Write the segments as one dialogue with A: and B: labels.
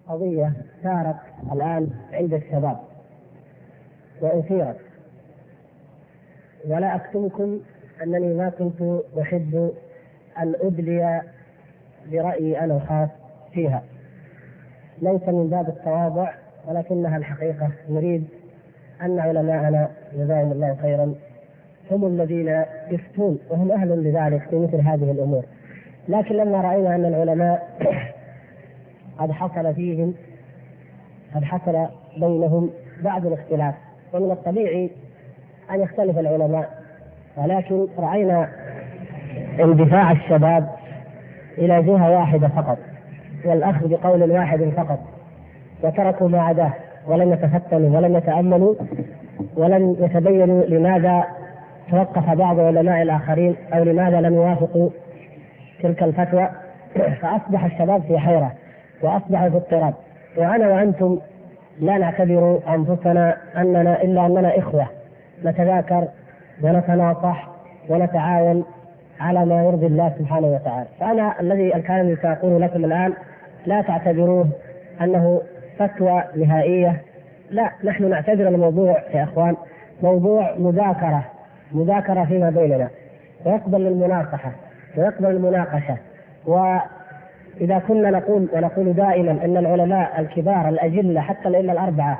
A: قضية صارت الآن عند الشباب وأثيرت، ولا أكتمكم أنني ما كنت أحب أن أدلي برأيي أنا الخاص فيها، ليس من باب التواضع ولكنها الحقيقة. نريد أن علماءنا جزاهم الله خيرا هم الذين يفتون وهم أهل لذلك في مثل هذه الأمور، لكن لما رأينا أن العلماء قد حصل بينهم بعض الاختلاف، ومن الطبيعي أن يختلف العلماء، ولكن رأينا اندفاع الشباب إلى جهة واحدة فقط والأخذ بقول واحد فقط، وتركوا ما عداه ولم يتفتنوا ولم يتأملوا ولم يتبينوا لماذا توقف بعض علماء الآخرين أو لماذا لم يوافقوا تلك الفتوى. فأصبح الشباب في حيرة وأصبحوا في اضطراب، وأنا وأنتم لا نعتبر أنفسنا أننا إخوة نتذاكر ونتناصح ونتعاون على ما يرضي الله سبحانه وتعالى. فأنا الكلام الذي سأقول لكم الآن لا تعتبروه أنه فتوى نهائية، لا، نحن نعتبر الموضوع يا أخوان موضوع مذاكرة فيما بيننا، ويقبل المناصحة ويقبل المناقشة. وإذا كنا ونقول دائما أن العلماء الكبار الأجلة حتى الأئمة الأربعة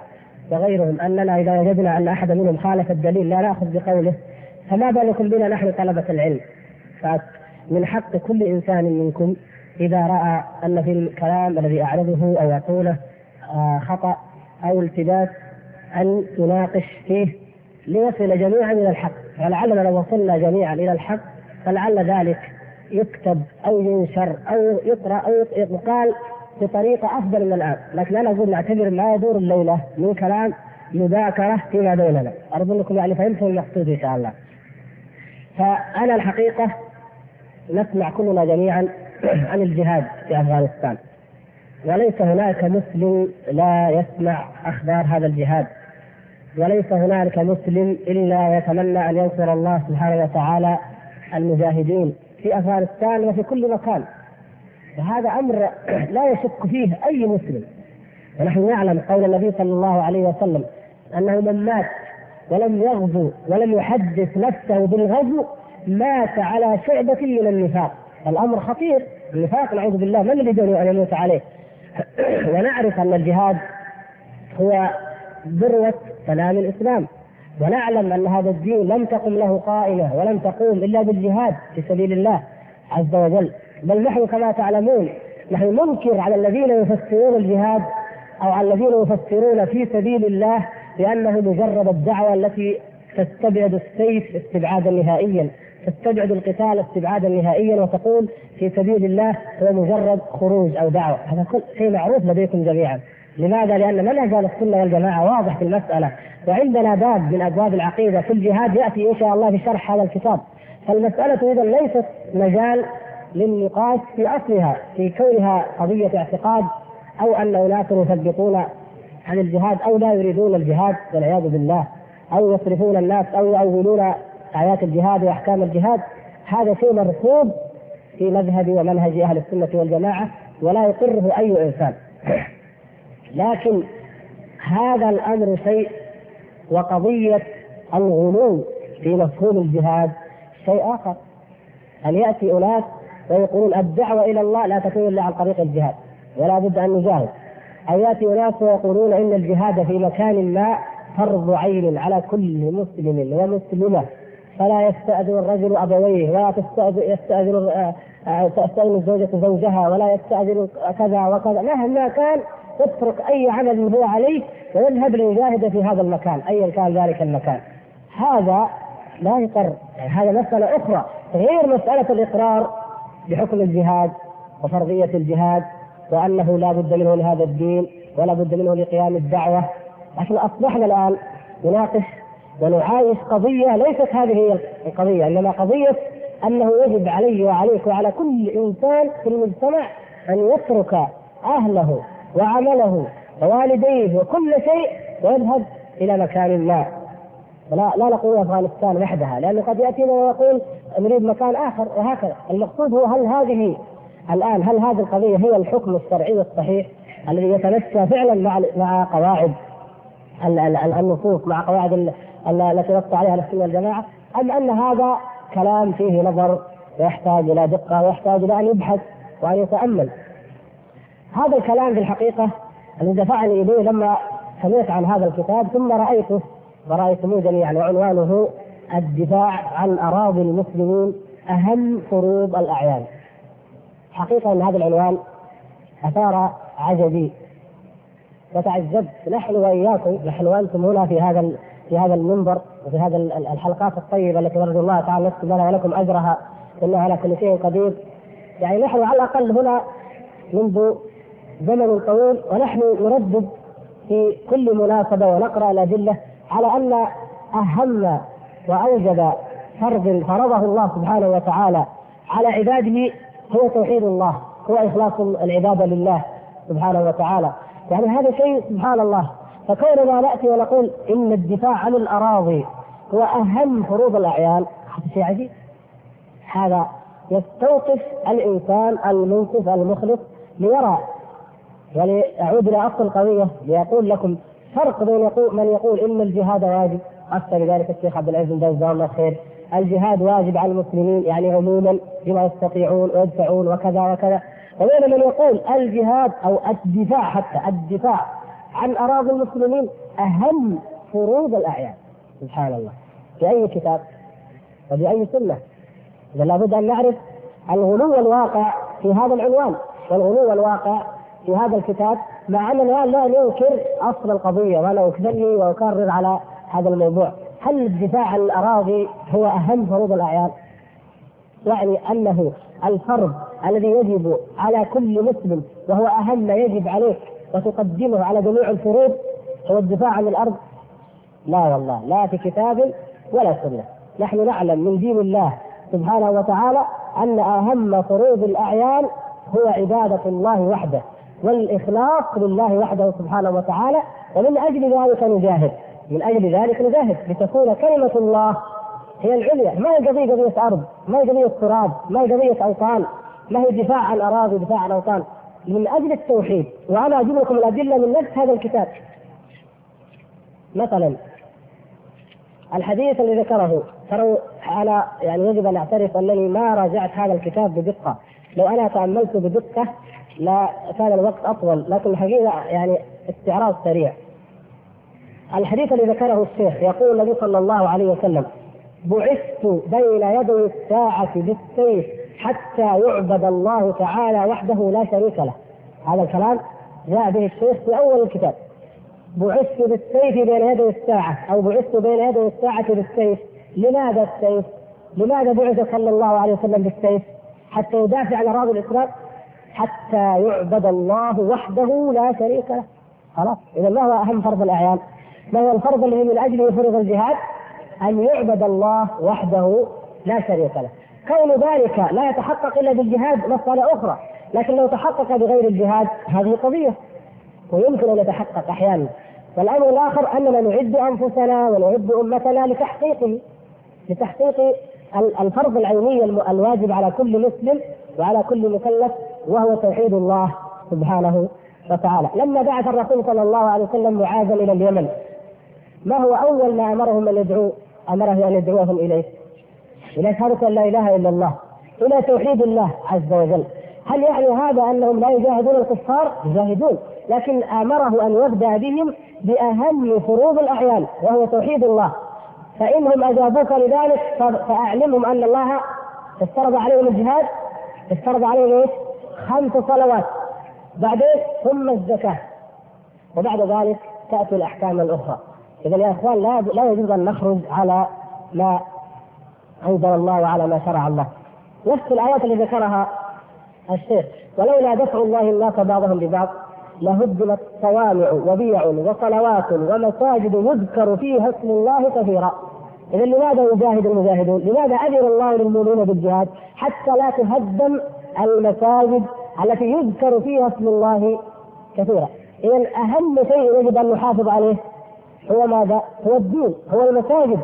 A: وغيرهم أننا إذا وجدنا أن أحد منهم خالف الدليل لا نأخذ بقوله، فما بالكم بنا نحن طلبة العلم؟ فمن حق كل إنسان منكم إذا رأى أن في الكلام الذي أعرضه أو يقوله خطأ أو التباس أن يناقش فيه ليصل جميعا إلى الحق. ولعلنا لو وصلنا جميعا إلى الحق فلعل ذلك يكتب أو ينشر أو يقرأ أو يقال بطريقة أفضل من الآن، لكن أنا أقول نعتبر ما يدور الليلة من كلام مذاكرة فيما بيننا. أرجو أنكم يعني فهمتم المقصود إن شاء الله. فأنا الحقيقة نسمع كلنا جميعا عن الجهاد في أفغانستان، وليس هناك مسلم لا يسمع أخبار هذا الجهاد، وليس هناك مسلم إلا يتمنى أن ينصر الله سبحانه وتعالى المجاهدين في أفغانستان وفي كل مكان، وهذا أمر لا يشك فيه أي مسلم. ونحن نعلم قول النبي صلى الله عليه وسلم أنه من مات ولم يغزو ولم يحدث نفسه بالغزو مات على شعبة من النفاق. الأمر خطير، النفاق نعوذ بالله، من الذي يريد أن يموت عليه؟ ونعرف أن الجهاد هو ذروة سلام الإسلام، ونعلم أن هذا الدين لم تقم له قائمة ولم تقوم إلا بالجهاد في سبيل الله عز وجل. بل نحن كما تعلمون نحن ننكر على الذين يفسرون الجهاد أو على الذين يفسرون في سبيل الله لأنه مجرد الدعوة التي تستبعد السيف استبعادا نهائيا، تستبعد القتال استبعادا نهائيا، وتقول في سبيل الله هو مجرد خروج أو دعوة. هذا كل شيء معروف لديكم جميعا. لماذا؟ لأن منهج السنة والجماعة واضح في المسألة، وعندنا باب من أبواب العقيدة في الجهاد يأتي إن شاء الله في شرح هذا الكتاب. فالمسألة إذا ليست مجال للنقاش في أصلها في كونها قضية اعتقاد أو أن أناس يثبتون عن الجهاد أو لا يريدون الجهاد والعياذ بالله، أو يصرفون الناس أو يؤولون آيات الجهاد وأحكام الجهاد. هذا شيء مرفوض في مذهب ومنهج أهل السنة والجماعة ولا يقره أي إنسان. لكن هذا الأمر شيء، وقضية الغلو في مفهوم الجهاد شيء آخر. أن يأتي أناس ويقولون الدعوة إلى الله لا تكون إلا عن طريق الجهاد ولا بد أن نجاهد، أو يأتي أناس ويقولون إن الجهاد في مكان ما فرض عين على كل مسلم ومسلمة، فلا يستأذن الرجل أبويه ولا تستأذن الزوجة زوجها ولا يستأذن كذا وكذا، مهما كان يترك أي عمل هو عليه ويذهب ليجاهد في هذا المكان أيا كان ذلك المكان. هذا لا يقر، هذا مسألة أخرى غير مسألة الإقرار بحكم الجهاد وفرضية الجهاد وأنه لا بد منه لهذا الدين ولا بد منه لقيام الدعوة. عشان أصبحنا الآن نناقش ونعايش قضية ليست هذه هي القضية، إنما قضية أنه يجب علي وعليك وعلى كل إنسان في المجتمع أن يترك أهله وعمله ووالديه وكل شيء ويذهب إلى مكان ما. لا نقول أفغانستان وحدها، لأنه قد يأتينا ويقول نريد مكان آخر، وهكذا. المقصود هو هل هذه الآن هل هذه القضية هي الحكم الشرعي الصحيح الذي يتمشى فعلا مع قواعد النصوص، مع قواعد التي نص عليها السنة والجماعة، أم أن هذا كلام فيه نظر ويحتاج إلى دقة ويحتاج إلى أن يبحث وأن يتأمل؟ هذا الكلام في الحقيقة الذي دفعني إليه لما سمعت عن هذا الكتاب ثم رأيته ورأيتموه جميعا، وعنوانه الدفاع عن أراضي المسلمين أهم فروض الأعيان. حقيقة أن هذا العنوان أثار عجبي وتعجبت، نحن وإياكم، نحن وأنتم هنا في هذا المنبر وفي هذه الحلقات الطيبة التي نرجو الله تعالى يكتب لنا ولكم أجرها إنه على كل شيء قدير. يعني نحن على الأقل هنا منذ زمن طويل ونحن نردد في كل مناسبة ونقرأ الأدلة على أن أهم وأوجب فرض فرضه الله سبحانه وتعالى على عباده هو توحيد الله، هو إخلاص العبادة لله سبحانه وتعالى. يعني هذا شيء سبحان الله. فكوننا نأتي ونقول إن الدفاع عن الأراضي هو أهم فروض الأعيان، هذا شيء عجيب. هذا يستوقف الإنسان المنصف المخلص ليرى، ولأعود إلى أصل القضية ليقول لكم فرق بين من يقول إن الجهاد واجب، أفتى بذلك الشيخ عبد العزيز بن باز جزاه الله خير، الجهاد واجب على المسلمين يعني عموما بما يستطيعون ويدفعون وكذا وكذا، وبين من يقول الجهاد أو الدفاع، حتى الدفاع عن أراضي المسلمين أهم فروض الأعيان. سبحان الله، بأي كتاب وبأي سنة؟ إذا لابد أن نعرف الغلو الواقع في هذا العنوان والغلو الواقع في هذا الكتاب، مع أننا لا ننكر أصل القضية ولا أكذبني وأكرر على هذا الموضوع. هل الدفاع عن الأراضي هو أهم فروض الأعيان؟ يعني أنه الفرض الذي يجب على كل مسلم وهو أهم ما يجب عليك وتقدمه على جميع الفروض هو الدفاع عن الأرض؟ لا والله، لا في كتاب ولا سنة. نحن نعلم من دين الله سبحانه وتعالى أن أهم فروض الأعيان هو عبادة الله وحده والإخلاص لله وحده سبحانه وتعالى، ومن أجل ذلك نجاهد، من أجل ذلك نجاهد لتكون كلمة الله هي العليا. ما هي قضية أرض، ما هي قضية تراب، ما هي قضية أوطان، ما هي دفاع عن أراضي، دفاع عن أوطان، من أجل التوحيد. وأنا أجيب لكم الأدلة من نفس هذا الكتاب. مثلا الحديث الذي ذكره، ترى أنا يعني يجب أن أعترف أنني ما راجعت هذا الكتاب بدقة، لو أنا تأملت بدقة لا كان الوقت أطول، لكن الحقيقة يعني استعراض سريع. الحديث الذي ذكره الشيخ يقول النبي صلى الله عليه وسلم: بعثت بين يدي الساعة بالسيف حتى يعبد الله تعالى وحده لا شريك له. هذا الكلام جاء به الشيخ في أول الكتاب. بعثت بالسيف بين يدي الساعة، أو بعثت بين يدي الساعة بالسيف. لماذا السيف؟ لماذا بعث صلى الله عليه وسلم بالسيف؟ حتى يدافع عن أراضي الإسلام، حتى يعبد الله وحده لا شريك له. خلاص، إذا ما هو أهم فرض الأعيان؟ ما هو الفرض الذي من أجله فرض الجهاد؟ أن يعبد الله وحده لا شريك له. كون ذلك لا يتحقق إلا بالجهاد مسألة أخرى، لكن لو تحقق بغير الجهاد هذه قضية ويمكن أن يتحقق أحيانا. والأمر الآخر أننا نعد أنفسنا ونعد أمتنا لتحقيق الفرض العيني الواجب على كل مسلم وعلى كل مكلف، وهو توحيد الله سبحانه وتعالى. لما بعث الرسول صلى الله عليه وسلم معاذا إلى اليمن، ما هو أول ما أمرهم أن يدعوهم إليه؟ إلى شهادة أن لا إله إلا الله، إلى توحيد الله عز وجل. هل يعني هذا أنهم لا يجاهدون الكفار؟ يجاهدون، لكن أمره أن يبدأ بهم بأهم فروض الأعيان وهو توحيد الله. فإنهم أجابوك لذلك فأعلمهم أن الله افترض عليهم الجهاد، افترض عليهم 5 صلوات، بعدين ثم الزكاة، وبعد ذلك تأتي الأحكام الأخرى. إذن يا إخوان لا يجوز أن نخرج على ما أنزل الله وعلى ما شرع الله. نفس الآيات اللي ذكرها الشيخ: ولولا دفع الله الناس بعضهم ببعض لهدمت صوامع وبيع وصلوات ومساجد يذكر فيها اسم الله كثيرا. إذن لماذا يجاهد المجاهدون؟ لماذا أذن الله للمؤمنين بالجهاد؟ حتى لا تهدم المساجد التي يذكر فيها اسم الله كثيرا. إذن أهم شيء يجب أن نحافظ عليه هو ماذا؟ هو الدين، هو المساجد،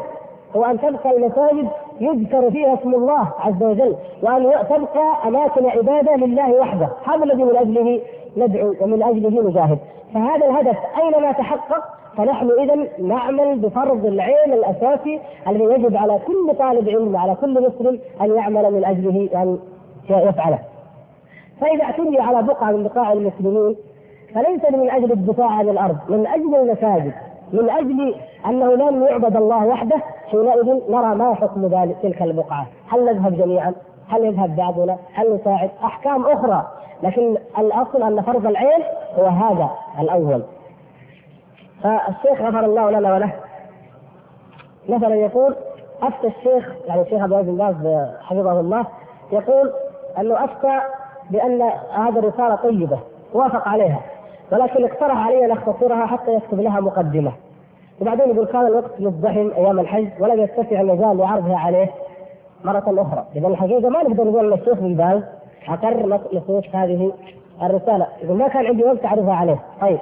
A: هو أن تبقى المساجد يذكر فيها اسم الله عز وجل، وأن تبقى أماكن عبادة لله وحده. هذا الذي من أجله ندعو ومن أجله نجاهد. فهذا الهدف أينما تحقق فنحن إذن نعمل بفرض العين الأساسي الذي يجب على كل طالب علم وعلى كل مسلم أن يعمل من أجله أن يفعله. فإذا اعتدي على بقعة من بقاع المسلمين فليس من أجل الدفاع عن الأرض، من أجل المساجد، من أجل أنه لن يعبد الله وحده، حينئذ نرى ما حكم ذلك تلك البقعة. هل نذهب جميعا؟ هل يذهب بعضنا؟ هل نساعد؟ أحكام أخرى، لكن الأصل أن فرض العين هو هذا الأول. فالشيخ غفر الله لنا وله مثلا يقول أفتى الشيخ، يعني الشيخ عبد العزيز بن باز حفظه الله، يقول أنه أفتى بأن هذه الرسالة طيبة وافق عليها، ولكن اقترح علي أن أختصرها حتى يكتب لها مقدمة. وبعدين يقول كان الوقت مزدحم أيام الحج ولم يتسع المجال لعرضها عليه مرة أخرى. إذا الحقيقة ما نقدر نقول الشيخ بن باز أقر نصوص هذه الرسالة، إذا ما كان عندي وقت أعرضها عليه. طيب،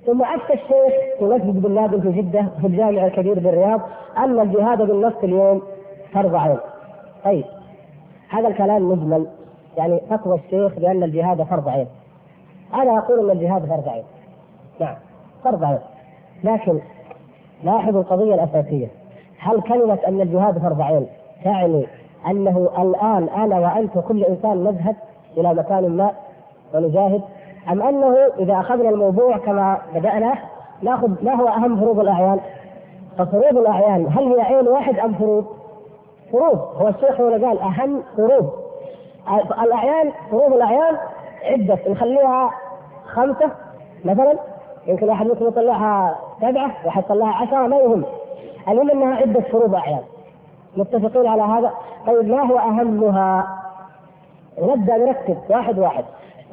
A: ثم أفتى الشيخ في مسجد بن لادن في جدة في الجامع الكبير بالرياض أن الجهاد بالنفس اليوم فرض عين. طيب، هذا الكلام مجمل، يعني فتوى الشيخ بأن الجهاد فرض عين. أنا أقول أن الجهاد فرض عين، نعم فرض عين، لكن لاحظوا القضية الأساسية. هل كلمة أن الجهاد فرض عين تعني أنه الآن أنا وأنت كل إنسان نذهب إلى مكان ما ونجاهد، أم أنه إذا أخذنا الموضوع كما بدأنا نأخذ ما هو أهم فروض الأعيان؟ ففروض الأعيان هل هي عين واحد أم فروض؟ فروض. هو الشيخ هنا قال أهم فروض الأعيان. فروض الأعيان عدة، نخليها 5 مثلا، يمكن واحد ممكن يطلعها 7، واحد يطلعها 10، ما يهم، المهم أنها عدة فروض أعيان. متفقين على هذا؟ طيب، ما هو أهمها؟ نبدأ نركز واحد واحد.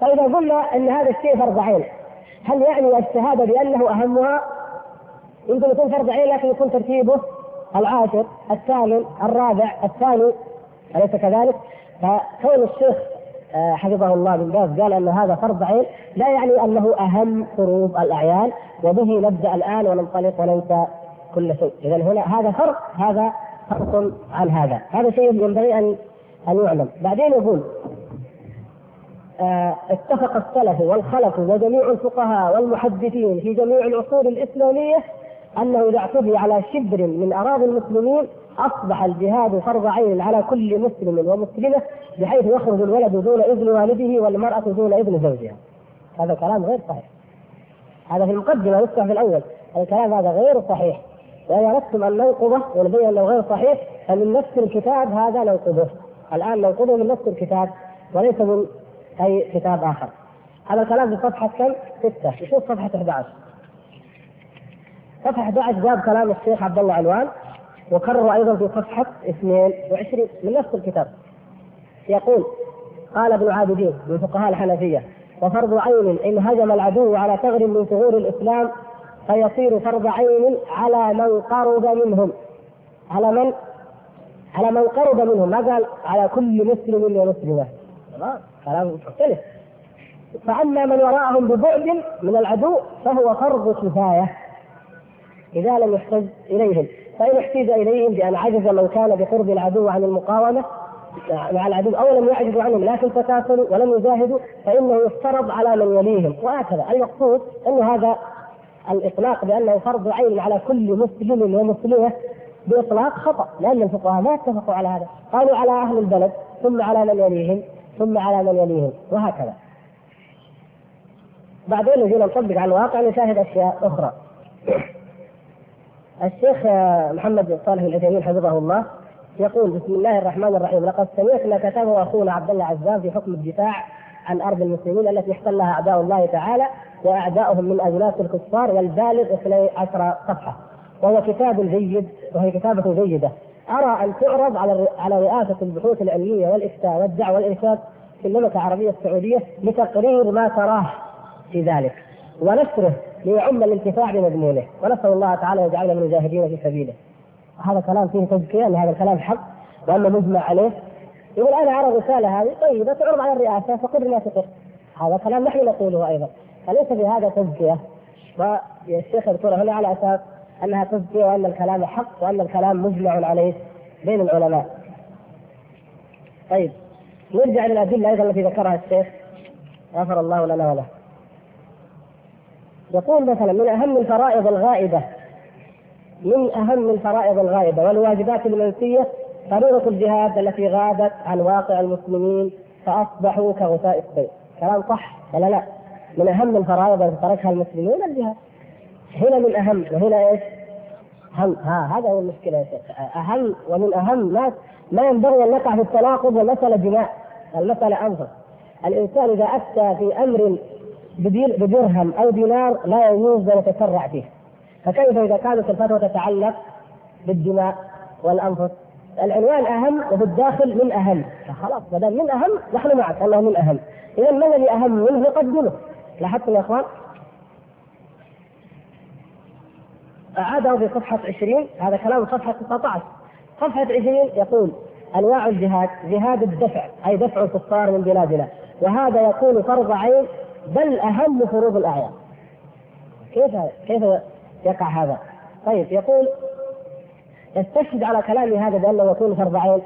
A: فإذا قلنا أن هذا الشيء فرض عين، هل يعني الشهادة بأنه أهمها؟ يمكن يكون فرض عين لكن يكون ترتيبه 10، 8، 4، 2، أليس كذلك؟ فكون الشيخ حفظه الله بن باز قال أن هذا فرض عين لا يعني أنه أهم فروض الأعيان، وبه نبدأ الآن وننطلق وننسى كل شيء. إذا هنا هذا فرق، هذا فرق عن هذا، هذا شيء ينبغي أن يعلم. بعدين يقول اتفق السلف والخلف وجميع الفقهاء والمحدثين في جميع العصور الإسلامية أنه إذا اعتدي على شبر من أراضي المسلمين أصبح الجهاد فرض عين على كل مسلم ومسلمة، بحيث يخرج الولد دون إذن والده والمرأة دون إذن زوجها. هذا كلام غير صحيح. هذا في المقدمة يذكر في الأول، الكلام هذا غير صحيح، وإذا أردتم أن ننقضه ونبين أنه غير صحيح فمن نفس الكتاب هذا ننقضه. الآن ننقضه من نفس الكتاب وليس من أي كتاب آخر. هذا الكلام في صفحة كم؟ 6. نشوف صفحة 11. صفحة 11 جاب كلام الشيخ عبد الله علوان وكرر أيضا في صفحة 22 من نفس الكتاب. يقول قال ابن عابدين من فقهاء الحنفية: وفرض عين إن هجم العدو على ثغر من ثغور الإسلام فيصير فرض عين على من قرب منهم. على من قرب منهم، ما قال على كل مسلم ومسلمة، كلام مختلف. فأما من وراءهم ببعد من العدو فهو فرض كفاية إذا لم يحتج إليهم، فإن احتج إليهم بأن عجز من كان بقرب العدو عن المقاومة مع العدو أو لم يعجزوا عنهم لكن تكاسلوا ولم يجاهدوا فإنه يفترض على من يليهم. وهكذا المقصود أن هذا الإطلاق بأنه فرض عين على كل مسلم ومسلمة بإطلاق خطأ، لأن الفقهاء ما اتفقوا على هذا، قالوا على أهل البلد ثم على من يليهم ثم على من يليهم وهكذا. بعدين نجينا نطبق على الواقع نشاهد أشياء أخرى. الشيخ محمد صالح العثيمين حفظه الله يقول: بسم الله الرحمن الرحيم، لقد سمعنا كتبه أخونا عبد الله عزام في حكم الدفاع عن أرض المسلمين التي احتلها أعداء الله تعالى وأعداؤهم من أجناس الكفار، والبالغ 12 صفحة، وهو كتاب جيد وهي كتابة جيدة، أرى أن تعرض على رئاسة البحوث العلمية والإفتاء والدعوة والإرشاد في المملكة العربية السعودية لتقرير ما تراه في ذلك ونشره ليعم الانتفاع بمضمونه، ونسأل الله تعالى يجعلنا من المجاهدين في سبيله. هذا كلام فيه تزكية أن هذا الكلام حق وأنه مجمع عليه. يقول أنا أرى الرسالة هذه طيبة تعرض على الرئاسة فقر ما تقر، هذا كلام نحن نقوله أيضا، فليس في هذا تزكية. والشيخ يذكر هنا على أساس أنها تزكية وأن الكلام حق وأن الكلام مجمع عليه بين العلماء. طيب نرجع للأدلة أيضا التي ذكرها الشيخ غفر الله لنا وله. يقول مثلا من أهم الفرائض الغائبة والواجبات المنسية فريضة الجهاد التي غابت عن واقع المسلمين فأصبحوا كغثاء السيل. كلام صح ولا لا؟ من أهم الفرائض التي تركها المسلمون الجهاد. هنا من أهم وهنا إيش؟ أهم. هذا هو المشكلة يا شيخ. أهم ومن أهم ما ينبغي أن نقع في التناقض، والمسألة جماع، المسألة أنفس. الإنسان إذا أفتى في أمر بدرهم أو دينار لا يجوز أن يتسرع فيه، فكيف إذا كانت الفتوى تتعلق بالدماء والأنفس؟ العنوان أهم وفي الداخل من أهم، فخلاص ما دام من أهم نحن معك أنه من أهم. إذا ما الذي أهم منه نقدمه. لاحظتم يا إخوان؟ أعاده في صفحة 20، هذا كلام صفحة 19. صفحة 20 يقول أنواع الجهاد: جهاد الدفع أي دفع الكفار من بلادنا، وهذا يكون فرض عين بل أهم فروض الأعيان. كيف يقع هذا؟ طيب يقول يستشهد على كلام هذا بأنه يكون فرض عين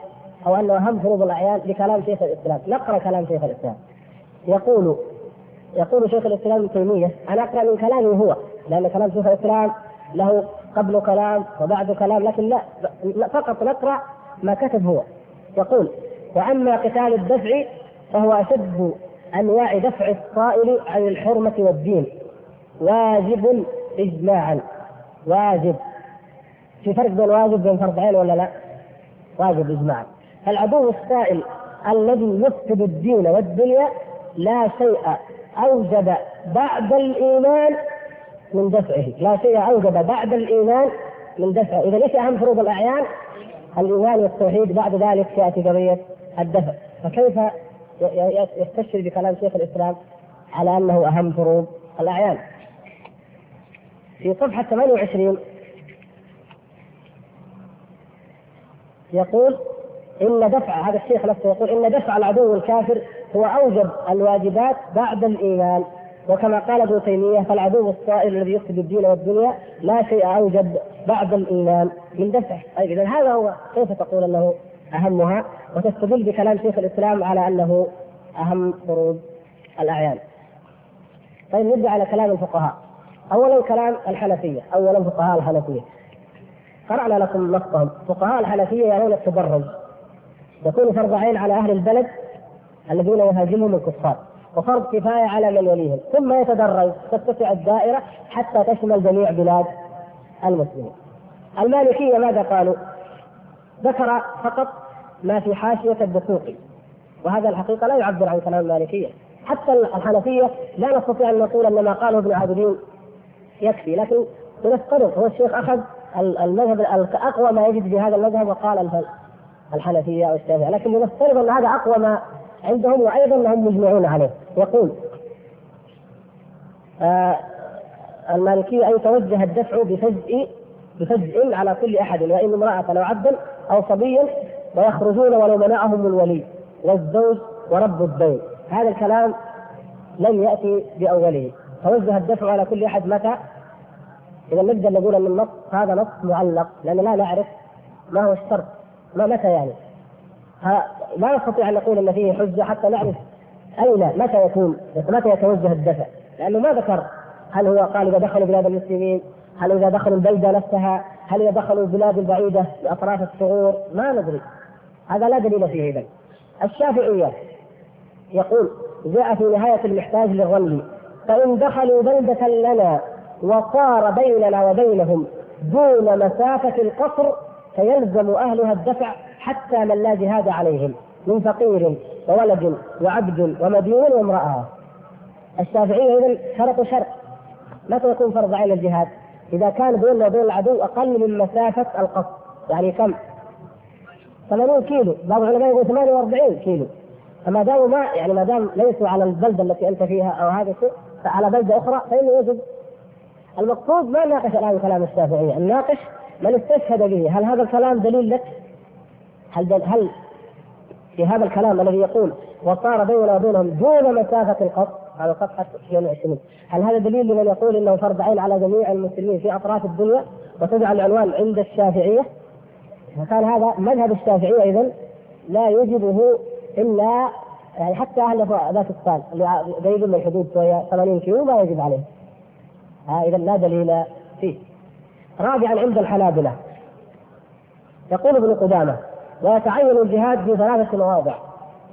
A: أو أنه أهم فروض الأعيان بكلام شيخ الإسلام. نقرأ كلام شيخ الإسلام. يقول شيخ الإسلام ابن تيمية، أنا أقرأ من كلامه هو لأن كلام شيخ الإسلام له قبل كلام وبعد كلام، لكن لا فقط نقرأ ما كتب هو. يقول: وأما قتال الدفع فهو أشد أنواع دفع الصائل عن الحرمة والدين، واجب إجماعا. واجب، في فرق بين واجب بين فرض عين ولا لا؟ واجب إجماعا. العدو السائل الذي يفسد الدين والدنيا لا شيء أوجب بعد الإيمان من دفعه. لا شيء أوجب بعد الإيمان من دفعه. إذا ليس أهم فروض الأعيان الإيمان والتوحيد، بعد ذلك تأتي قضية الدفع. فكيف يستشهد بكلام شيخ الإسلام على أنه أهم فروض الأعيان؟ في صفحة 28 يقول إن دفع، هذا الشيخ نفسه يقول إن دفع العدو الكافر هو أوجب الواجبات بعد الإيمان، وكما قال ابن تيمية فالعدو الصائل الذي يفسد الدين والدنيا لا شيء أوجب بعد الإيمان من دفعه. طيب إذن هذا هو، كيف تقول أنه أهمها وتستدل بكلام شيخ الإسلام على أنه أهم فروض الأعيان؟ طيب نرجع على كلام الفقهاء. أولا كلام الحنفية، أولا فقهاء الحنفية قرأنا لكم نصهم. فقهاء الحنفية يرون التدرج يكون فرض عين على أهل البلد الذين يهاجمهم الكفار، وفرض كفاية على من يليهم، ثم يتدرج تتسع الدائرة حتى تشمل جميع بلاد المسلمين. المالكية ماذا قالوا؟ ذكر فقط ما في حاشية الدسوقي، وهذا الحقيقة لا يعبر عن كلام المالكية. حتى الحنفية لا نستطيع أن نقول أن ما قاله ابن عابدين يكفي، لكن نفترض هو الشيخ أخذ المذهب أقوى ما يجد بهذا المذهب وقال الحنفية أو الشافعية، لكن نفترض أن هذا أقوى ما عندهم وأيضا هم مجمعون عليه. يقول المالكية أن يتوجه الدفع بفجء على كل أحد، وإن امرأة أو عبدا أو صبيا، ويخرجون ولو منعهم الولي والزوج ورب الدين. هذا الكلام لم يأتي بأوله. توجه الدفع على كل أحد متى؟ إذا نقدر نقول أن النص هذا نص معلق، لأن لا نعرف ما هو الشرط، ما متى يعني. لا نستطيع أن نقول أن فيه حجة حتى نعرف أين متى يتوجه الدفع، لأنه ما ذكر هل هو قال إذا دخلوا بلاد المسلمين، هل إذا دخلوا البلدة نفسها، هل إذا دخلوا البلاد البعيدة بأطراف الثغور، ما ندري، هذا لا دليل فيه. إذن الشافعية يقول جاء في نهاية المحتاج للرمل: فإن دخلوا بلدة لنا وصار بيننا وبينهم دون مسافة القصر فيلزم أهلها الدفع حتى من لا جهاد عليهم من فقير وولد وعبد ومديون وامرأة. الشافعية إذن شرط شرط متى يكون فرض عين الجهاد؟ إذا كان بيننا وبين العدو أقل من مسافة القصر، يعني كم؟ 80 كيلو، بعض العلماء يقول 48 كيلو. فما دام ما دام ليسوا على البلدة التي أنت فيها أو هذا الشيء على بلدة أخرى فإنه يجب. المقصود ما ناقش الآن كلام الشافعية، الناقش من استشهد به. هل هذا الكلام دليل لك؟ هل في هذا الكلام الذي يقول وصار بيننا وبينهم دون مسافة القصر، على صفحة 22، هل هذا دليل لمن يقول إنه فرض عين على جميع المسلمين في أطراف الدنيا وتجعل العنوان عند الشافعية؟ وكان هذا مذهب الشافعية إذن لا يجبه إلا يعني حتى أهل باكستان اللي قريب من الحدود شوية 80 كيلو ما يجب عليه. إذا لا دليل فيه. رابعا عند الحنابلة يقول ابن قدامة: ويتعين الجهاد في 3 مواضع: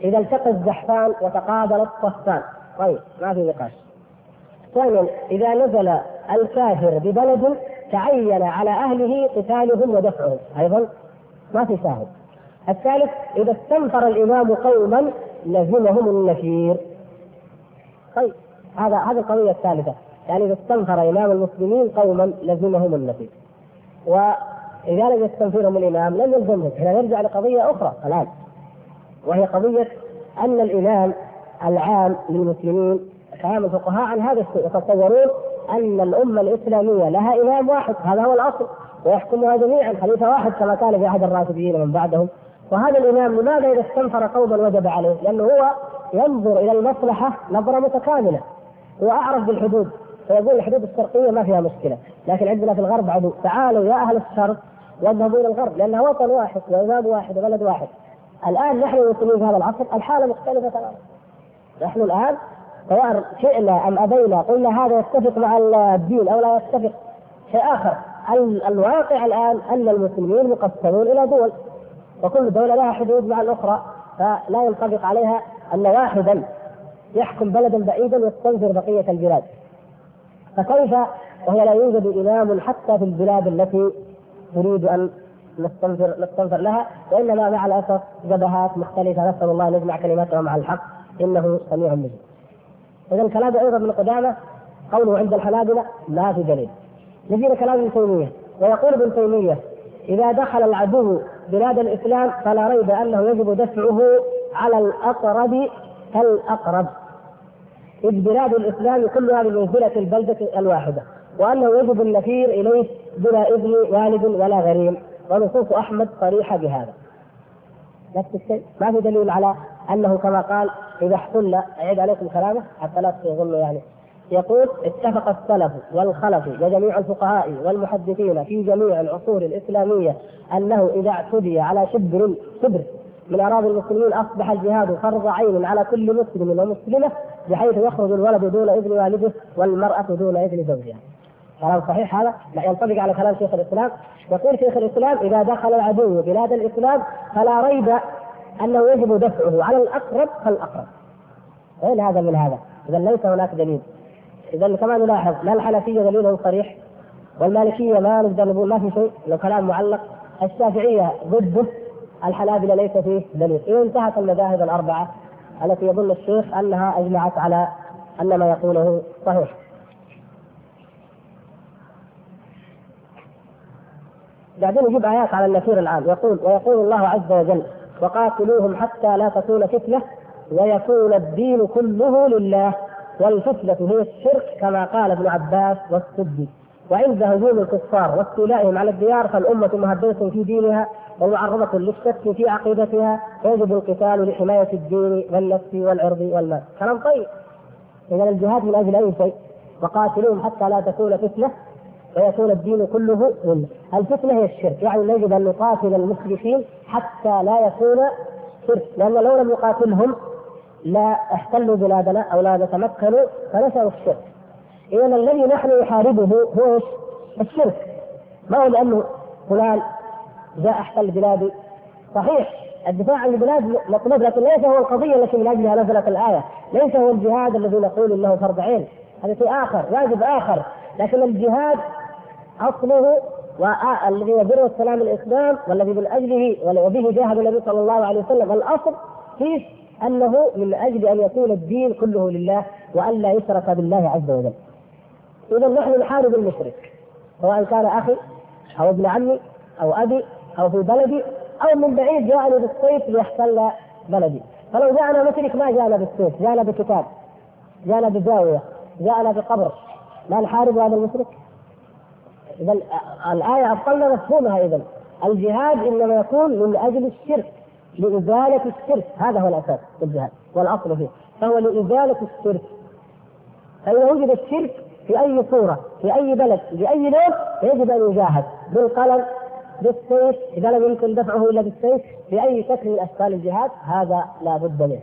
A: إذا التقى الزحفان وتقابل الصفان. طيب ما في نقاش. ثانيا إذا نزل الكافر ببلد تعين على أهله قتالهم ودفعهم، أيضا ما في شاهد. الثالث إذا استنفر الإمام قوما لزمهم النفير. طيب هذا القضية الثالثة، يعني إذا استنفر إمام المسلمين قوما لزمهم النفير، وإذا لم يستنفرهم الإمام لم يلزمهم. هنا نرجع لقضية أخرى الآن، وهي قضية أن الإمام العام للمسلمين كلام الفقهاء عن هذا الشيء، يتصورون أن الأمة الإسلامية لها إمام واحد، هذا هو الأصل، ويحكمها جميعا خليفة واحد كما كان في عهد الراشدين ومن بعدهم. وهذا الإمام لماذا إذا استنفر قوما وجب عليه؟ لأنه هو ينظر إلى المصلحة نظرة متكاملة، هو أعرف بالحدود، فيقول الحدود الشرقية ما فيها مشكلة، لكن عندنا في الغرب عدو، تعالوا يا أهل الشرق واذهبوا إلى الغرب، لأنها وطن واحد وإمام واحد وبلد واحد. الآن نحن المسلمين في هذا العصر الحالة مختلفة تماما. نحن الآن سواء شئنا أم أبينا قلنا هذا يتفق مع الدين أو لا يتفق شيء آخر. الواقع الآن أن المسلمين مقسمون إلى دول، وكل دولة لها حدود مع الأخرى، فلا ينطبق عليها أن واحدا يحكم بلدا بعيدا ويستنفر بقية البلاد. فكيف وهي لا يوجد إمام حتى في البلاد التي تريد أن نستنفر لها، وإنما مع الأسف جبهات مختلفة، نسأل الله أن يجمع كلماتهم مع الحق إنه سميع مجيب. إذا كلام أيضا ابن قدامة قوله عند الحنابلة لا في دليل. نجينا كلام ابن تيمية، ويقول ابن تيمية: إذا دخل العدو بلاد الإسلام فلا ريب أنه يجب دفعه على الأقرب فالأقرب، إذ بلاد الإسلام كلها بمنزلة البلدة الواحدة، وأنه يجب النفير إليه بلا إذن والد ولا غريم، ونصوص أحمد صريحة بهذا. نفس الشيء، ما في دليل على أنه كما قال إذا احتل، أعيد عليكم كلامه حتى لا تظنوا يعني، يقول: اتفق السلف والخلف وجميع الفقهاء والمحدثين في جميع العصور الإسلامية أنه إذا اعتدي على شبر من أراضي المسلمين أصبح الجهاد فرض عين على كل مسلم ومسلمة، بحيث يخرج الولد دون إذن والده والمرأة دون إذن زوجها. كلام صحيح هذا؟ لا ينطبق على كلام شيخ الإسلام. يقول شيخ الإسلام: إذا دخل العدو بلاد الإسلام فلا ريب أنه يجب دفعه على الأقرب فالأقرب. وين هذا من هذا؟ إذا ليس هناك دليل. إذا كما نلاحظ لا الحنفية دليلهم صريح، والمالكية ما نقدر نقول ما في شيء، لو كلام معلق. الشافعية ضده، الحنابلة ليس فيه دليل. إذا انتهت المذاهب الأربعة التي يظن الشيخ أنها أجمعت على أن ما يقوله صحيح. بعدين يجيب آيات على النفير العام، ويقول الله عز وجل: وقاتلوهم حتى لا تكون فتنة ويكون الدين كله لله، والفتنة هي الشرك كما قال ابن عباس والسدي. وعند هجوم الكفار واستيلائهم على الديار فالأمة مهددة في دينها ومعرضة للشك في عقيدتها، ويجب القتال لحماية الدين والنفس والعرض والمال. كلام طيب. إذا الجهاد من أجل أي شيء. وقاتلوهم حتى لا تكون فتنة ويكون الدين كله لله. الفتنة هي الشرك، يعني يجب أن نقاتل المشركين حتى لا يكون شرك، لأن لو لم نقاتلهم لا احتلوا بلادنا أو لا نتمكنوا فنشأوا الشرك. إذا الذي نحن نحاربه هو الشرك، ما هو لأنه فلان جاء احتل بلادي. صحيح الدفاع عن البلاد مطلوب، لكن ليس هو القضية التي من أجلها نزلت الآية، ليس هو الجهاد الذي نقول إنه فرض عين، هذا شيء آخر، واجب آخر. لكن الجهاد أصله والذي يبر السلام الإسلام والذي من أجله وبه جاهد النبي صلى الله عليه وسلم، الأصل فيه أنه من أجل أن يكون الدين كله لله وأن لا يشرك بالله عز وجل. إذا نحن نحارب المشرك سواء كان أخي أو ابن عمي أو أبي أو في بلدي أو من بعيد جاءني بالسيف ليحتل بلدي. فلو جاءنا مشرك ما جاءنا بالسيف، جاءنا بكتاب، جاءنا بزاوية، جاءنا بقبر، ما نحارب هذا المشرك؟ إذا الآية أبطلنا مفهومها. إذا الجهاد إنما يكون من أجل الشرك، لإزالة الشرك، هذا هو الأساس في الجهاد والأصل فيه، فهو لإزالة الشرك. فإذا وجد الشرك في أي صورة في أي بلد بأي لون يجب أن يجاهد بالقلم بالسيف إذا لم يمكن دفعه إلا بالسيف بأي شكل من أشكال الجهاد، هذا لا بد منه.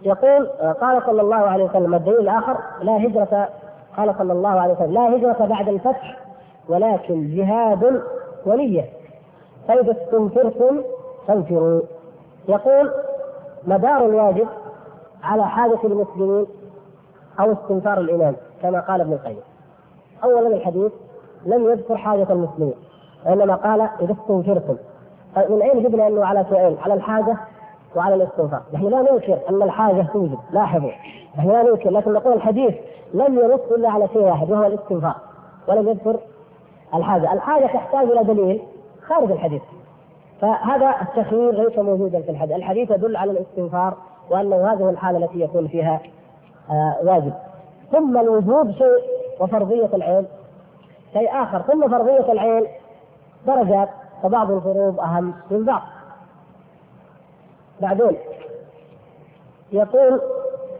A: يقول قال صلى الله عليه وسلم الدليل الآخر لا هجرة، قال صلى الله عليه وسلم لا هجرة بعد الفتح ولكن جهاد ونية، فإذا استنفرتم فانفروا. يقول مدار الواجب على حاجة المسلمين أو استنفار الإمام كما قال ابن القيم. أولا الحديث لم يذكر حاجة المسلمين وإنما قال إذا استنفرتم. من أين جبنا أنه على سؤال، على الحاجة وعلى الاستنفار؟ نحن لا ننكر أن الحاجة توجد، لاحظوا نحن لا ننكر، لكن نقول الحديث لم ينص إلا على شيء واحد وهو الاستنفار، ولم يذكر الحاجة. الحاجة تحتاج إلى دليل خارج الحديث، فهذا التخيير ليس موجودا في الحديث. الحديث يدل على الاستنفار وأنه هذه الحالة التي يكون فيها واجب. ثم الوجوب شيء وفرضية العين شيء آخر. ثم فرضية العين درجات، فبعض الفروض أهم من بعض. بعدين يقول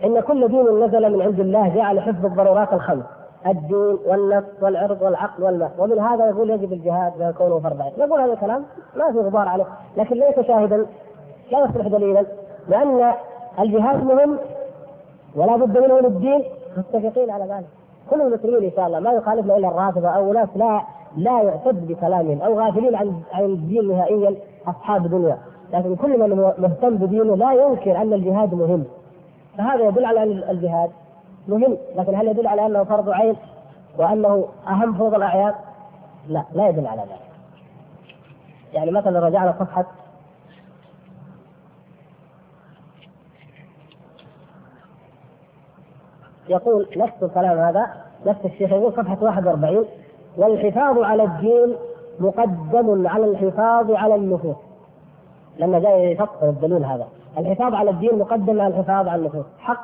A: إن كل دين نزل من عند الله جاء لحفظ الضرورات الخمس: الدين والنفس والعرض والعقل والمال، ومن هذا يقول يجب الجهاد ويكون فرض عين. نقول هذا الكلام ما في غبار عليه، لكن ليس شاهدا، لا يصبح دليلا، لأن الجهاد مهم ولا بد منه للدين، متفقين على ذلك كل المسلمين إن شاء الله، ما يخالفنا إلا الرافضة أو ناس لا يعتد بكلامهم أو غافلين عن الدين نهائيا، أصحاب دنيا. لكن كل من مهتم بدينه لا ينكر أن الجهاد مهم، فهذا يدل على أن الجهاد مهم. لكن هل يدل على أنه فرض عين وأنه أهم فروض الأعيان؟ لا يدل على ذلك. يعني مثلا رجعنا صفحة يقول نفس الكلام هذا، نفس الشيخ يقول صفحة 41: والحفاظ على الدين مقدم على الحفاظ على النفوس. لما جاء يفصل الدليل هذا، الحفاظ على الدين مقدم على الحفاظ على النفوس، حق،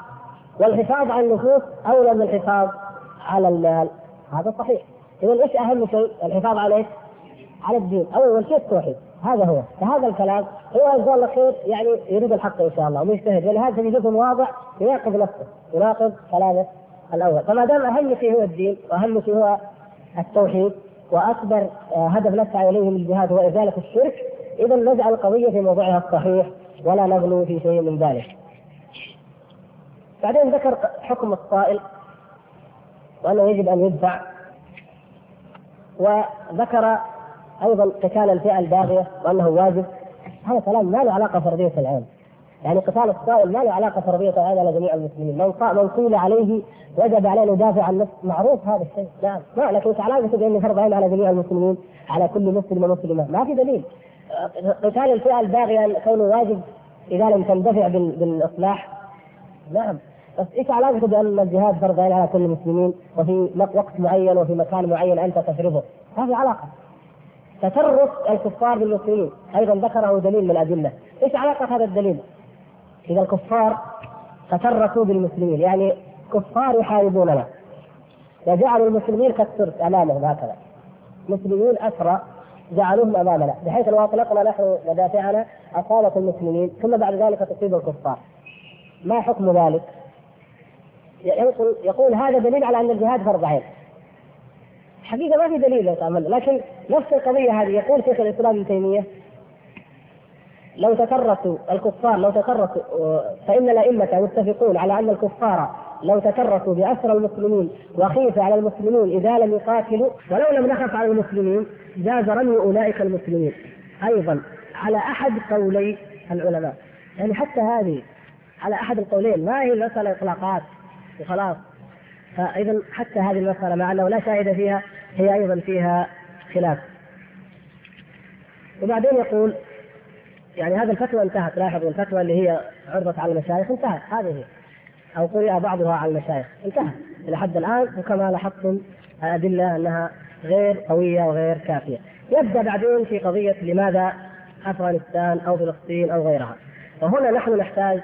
A: والحفاظ على النفوس أولى من الحفاظ على المال، هذا صحيح. إذن إيش أهم شيء؟ الحفاظ عليه على الدين، أول شيء التوحيد، هذا هو. فهذا الكلام هو جزاه الله خير، يعني يريد الحق إن شاء الله ومجتهد، ولهذا تجده واضح يناقض نفسه، يناقض كلامه الأول. فما دام أهم شيء هو الدين وأهم شيء هو التوحيد وأكبر هدف نسعى إليه من الجهاد هو إزالة الشرك، إذا نجعل القضية في موضعها الصحيح ولا نغلو في شيء من ذلك. بعدين ذكر حكم الصائل وأنه يجب أن يدفع، وذكر أيضا قتال الفئة الباغية وأنه واجب. هذا كلام ما له علاقة فرضية العين، يعني قتال الصائل ما له علاقة فرضية العين على جميع المسلمين. من قيل عليه وجب عليه يدافع عن نفسه، معروف هذا الشيء، نعم، لكن ايش علاقة بأن فرض عين على جميع المسلمين، على كل مسلم ومسلمة؟ ما في دليل. قتال الفئة الباغية كونه واجب إذا لم تندفع بالإصلاح، نعم، بس ايش علاقته بأن الجهاد فرض عين على كل المسلمين وفي وقت معين وفي مكان معين أنت تفرضه؟ ما في علاقة. تترك الكفار بالمسلمين أيضا ذكره دليل من الأدلة. ايش علاقة هذا الدليل؟ إذا الكفار تتركوا بالمسلمين، يعني كفار يحاربوننا وجعلوا المسلمين كالسرس أمامهم، هكذا مسلمين أسرى جعلوهم أمامنا، بحيث لو أطلقنا نحن مدافعنا أصابت المسلمين ثم بعد ذلك تصيب الكفار، ما حكم ذلك؟ يقول هذا دليل على أن الجهاد فرض عين. حقيقة ما في دليل يتأمل، لكن نفس القضية هذه يقول شيخ الإسلام ابن تيمية لو تكرسوا الكفار، لو تكرسوا، فإن الأئمة متفقون على أن الكفار لو تكرسوا بأسرى المسلمين وخيف على المسلمين إذا لم يقاتلوا، ولو لم نخف على المسلمين جاز رمي أولئك المسلمين أيضا على أحد قولي العلماء. يعني حتى هذه على أحد القولين، ما هي مسألة إطلاقات وخلاص. فإذا حتى هذه المسألة مع أنه لا شاهد فيها هي أيضا فيها خلاف. وبعدين يقول يعني هذا الفتوى انتهت، لاحظوا الفتوى اللي هي عرضت على المشايخ انتهت، هذه هي، أو قرئ بعضها على المشايخ، انتهت إلى حد الآن، وكما لاحظتم أدلة أنها غير قوية وغير كافية. يبدأ بعدين في قضية لماذا أفغانستان أو فلسطين أو غيرها، وهنا نحن نحتاج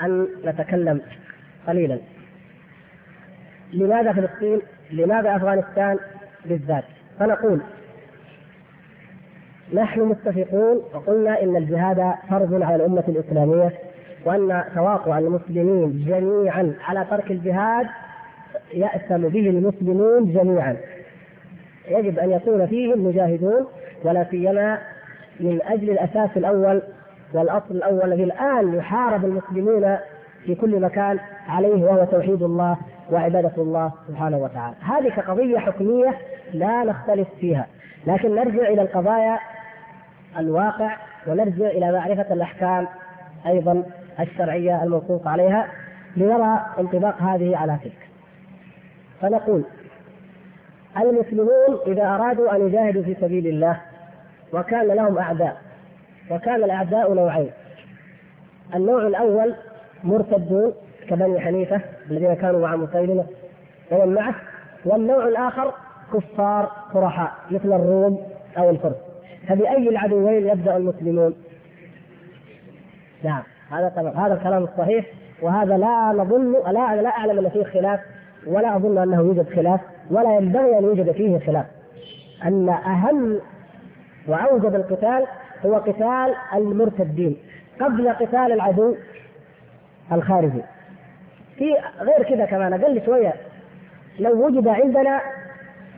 A: أن نتكلم قليلا. لماذا فلسطين؟ لماذا أفغانستان بالذات؟ فنقول نحن متفقون وقلنا إن الجهاد فرض على الأمة الإسلامية، وأن تواطؤ المسلمين جميعا على ترك الجهاد يأثم به المسلمون جميعا. يجب أن يكون فيهم مجاهدون، ولا سيما من أجل الأساس الأول والأصل الأول الذي الآن يحارب المسلمون في كل مكان عليه، وهو توحيد الله وعبادة الله سبحانه وتعالى. هذه كقضية حكمية لا نختلف فيها، لكن نرجع إلى القضايا الواقع، ونرجع إلى معرفة الأحكام أيضا الشرعية المنصوص عليها لنرى انطباق هذه على تلك. فنقول المسلمون إذا أرادوا أن يجاهدوا في سبيل الله وكان لهم أعداء، وكان الأعداء نوعين: النوع الأول مرتدون كبني حنيفة الذين كانوا مع مسيلمة ومن معه، والنوع الآخر كفار فرحاء مثل الروم أو الفرس. فبأي العدوين يبدأ المسلمون؟ نعم، هذا الكلام الصحيح، وهذا لا نظن لا أعلم أن فيه خلاف، ولا أظن أنه يوجد خلاف، ولا ينبغي أن يوجد فيه خلاف، أن أهم وأوجب القتال هو قتال المرتدين قبل قتال العدو الخارجي. في غير كذا كمان أقل شوية، لو وجد عندنا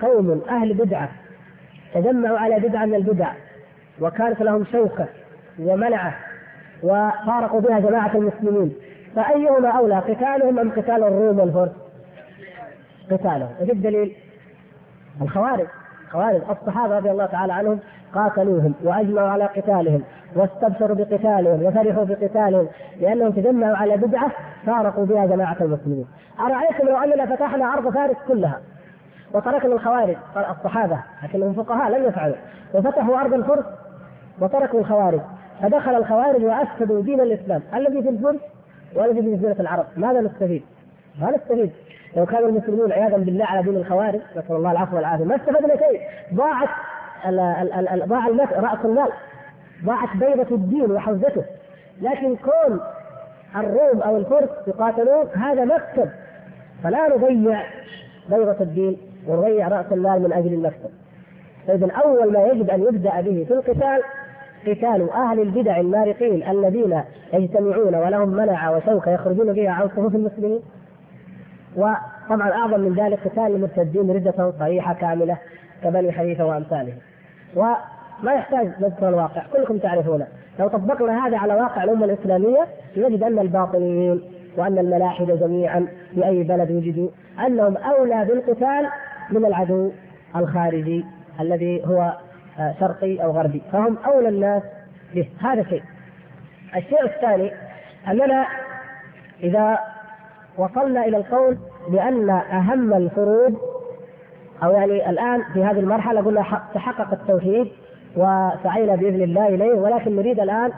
A: قوم أهل بدعة تجمعوا على بدعة من البدع وكانت لهم شوكة ومنعة وفارقوا بها جماعة المسلمين، فأيهما أولى، قتالهم أم قتال الروم والفرس؟ قتالهم. وفي الدليل الخوارج الصحابة رضي الله تعالى عنهم قاتلوهم وأجمعوا على قتالهم واستبشروا بقتالهم وفرحوا بقتالهم، لأنهم تجمعوا على بدعة فارقوا بها جماعة المسلمين. أرأيتم لو أننا فتحنا أرض فارس كلها وتركنا الخوارج الصحابة، لكنهم فقهاء لم يفعلوا، وفتحوا أرض الفرس وتركوا الخوارج، فدخل الخوارج وأفسدوا دين الإسلام الذي في الفرس والذي في جزيرة العرب، ماذا نستفيد؟ ما نستفيد. لو كان المسلمون عياذا بالله على دين الخوارج نسأل الله العفو والعافية ما استفدنا شيء، ضاع رأس المال، ضاعت بيضة الدين وحوزته. لكن كون الروم أو الفرس يقاتلون هذا مكسب، فلا نضيع بيضة الدين ونضيع رأس المال من أجل المكسب. فإذا أول ما يجب أن يبدأ به في القتال قتال أهل البدع المارقين الذين يجتمعون ولهم منع وشوكة يخرجون بها عن صفوف المسلمين. وطبعا أعظم من ذلك قتال المرتدين ردة صريحة كاملة كبني حنيفة وأمثالهم. وما يحتاج نذكر الواقع، كلكم تعرفونه. لو طبقنا هذا على واقع الأمة الإسلامية نجد أن الباطنيين وأن الملاحدة جميعا في أي بلد وجدوا أنهم أولى بالقتال من العدو الخارجي الذي هو شرقي أو غربي، فهم أولى الناس به. هذا شيء. الشيء الثاني أننا إذا وصلنا إلى القول بأن أهم الفروض، أو يعني الآن في هذه المرحلة قلنا تحقق التوحيد وسعينا بإذن الله إليه، ولكن نريد الآن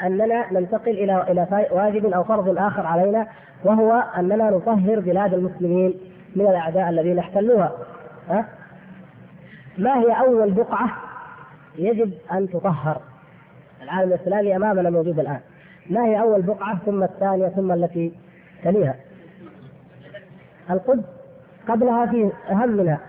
A: أننا ننتقل إلى واجب أو فرض آخر علينا، وهو أننا نطهر بلاد المسلمين من الأعداء الذين احتلوها. ما هي أول بقعة يجب أن تطهر؟ العالم الإسلامي أمامنا موجود الآن، ما هي أول بقعة ثم الثانية ثم التي تليها؟ القدس، قبلها في أهم منها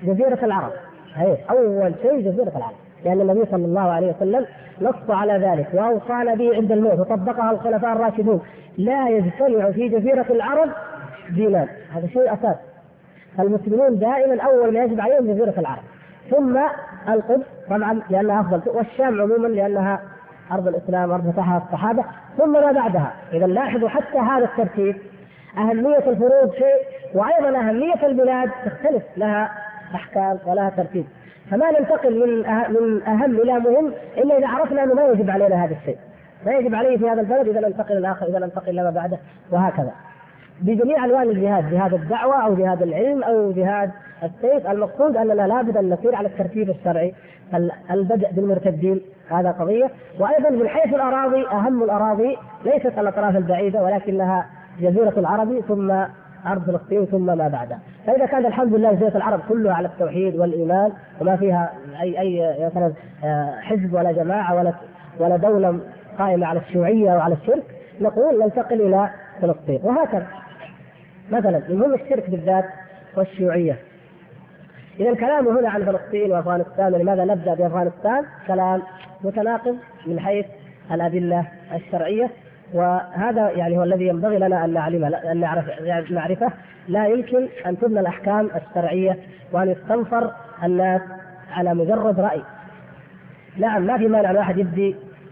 A: جزيرة العرب، هي أول شيء جزيرة العرب، لأن النبي صلى الله عليه وسلم نص على ذلك وأوصانا به عند الموت وطبقها الخلفاء الراشدون: لا يجتمع في جزيرة العرب دينان. هذا شيء أساس. المسلمون دائما أول ما يجب عليهم جزيرة العرب، ثم القدس طبعا لأنها أفضل، والشام عموما لأنها أرض الإسلام، أرض فتحها الصحابة، ثم ما بعدها. إذا لاحظوا حتى هذا الترتيب، أهمية الفروض شيء، وأيضا أهمية البلاد تختلف، لها أحكام ولها ترتيب. فما ننتقل من أهم إلى مهم إلا إذا عرفنا أنه ما يجب علينا هذا الشيء، ما يجب عليه في هذا البلد، إذا ننتقل الآخر، إذا ننتقل لما بعده، وهكذا بجميع ألوان الجهاد، جهاد الدعوة أو جهاد العلم أو جهاد السيف. المقصود أننا لابد أن نسير على الترتيب الشرعي. البدء بالمرتدين هذا قضية، وأيضا من حيث الأراضي أهم الأراضي ليست الأطراف البعيدة ولكنها جزيرة العرب ثم أرض فلسطين ثم ما بعدها. فإذا كان الحمد لله جزيرة العرب كلها على التوحيد والإيمان وما فيها أي مثلا حزب ولا جماعة ولا دولة قائمة على الشيوعية وعلى الشرك، نقول ننتقل إلى فلسطين. وهكذا مثلا المهم الشرك بالذات والشيوعية. إذا الكلام هنا عن فلسطين وأفغانستان، لماذا نبدأ بأفغانستان؟ كلام متناقض من حيث الأدلة الشرعية، وهذا يعني هو الذي ينبغي لنا أن نعرفه. لا يمكن أن تبنى الأحكام الشرعية وأن يستنفر الناس على مجرد رأي. نعم ما في مانع الواحد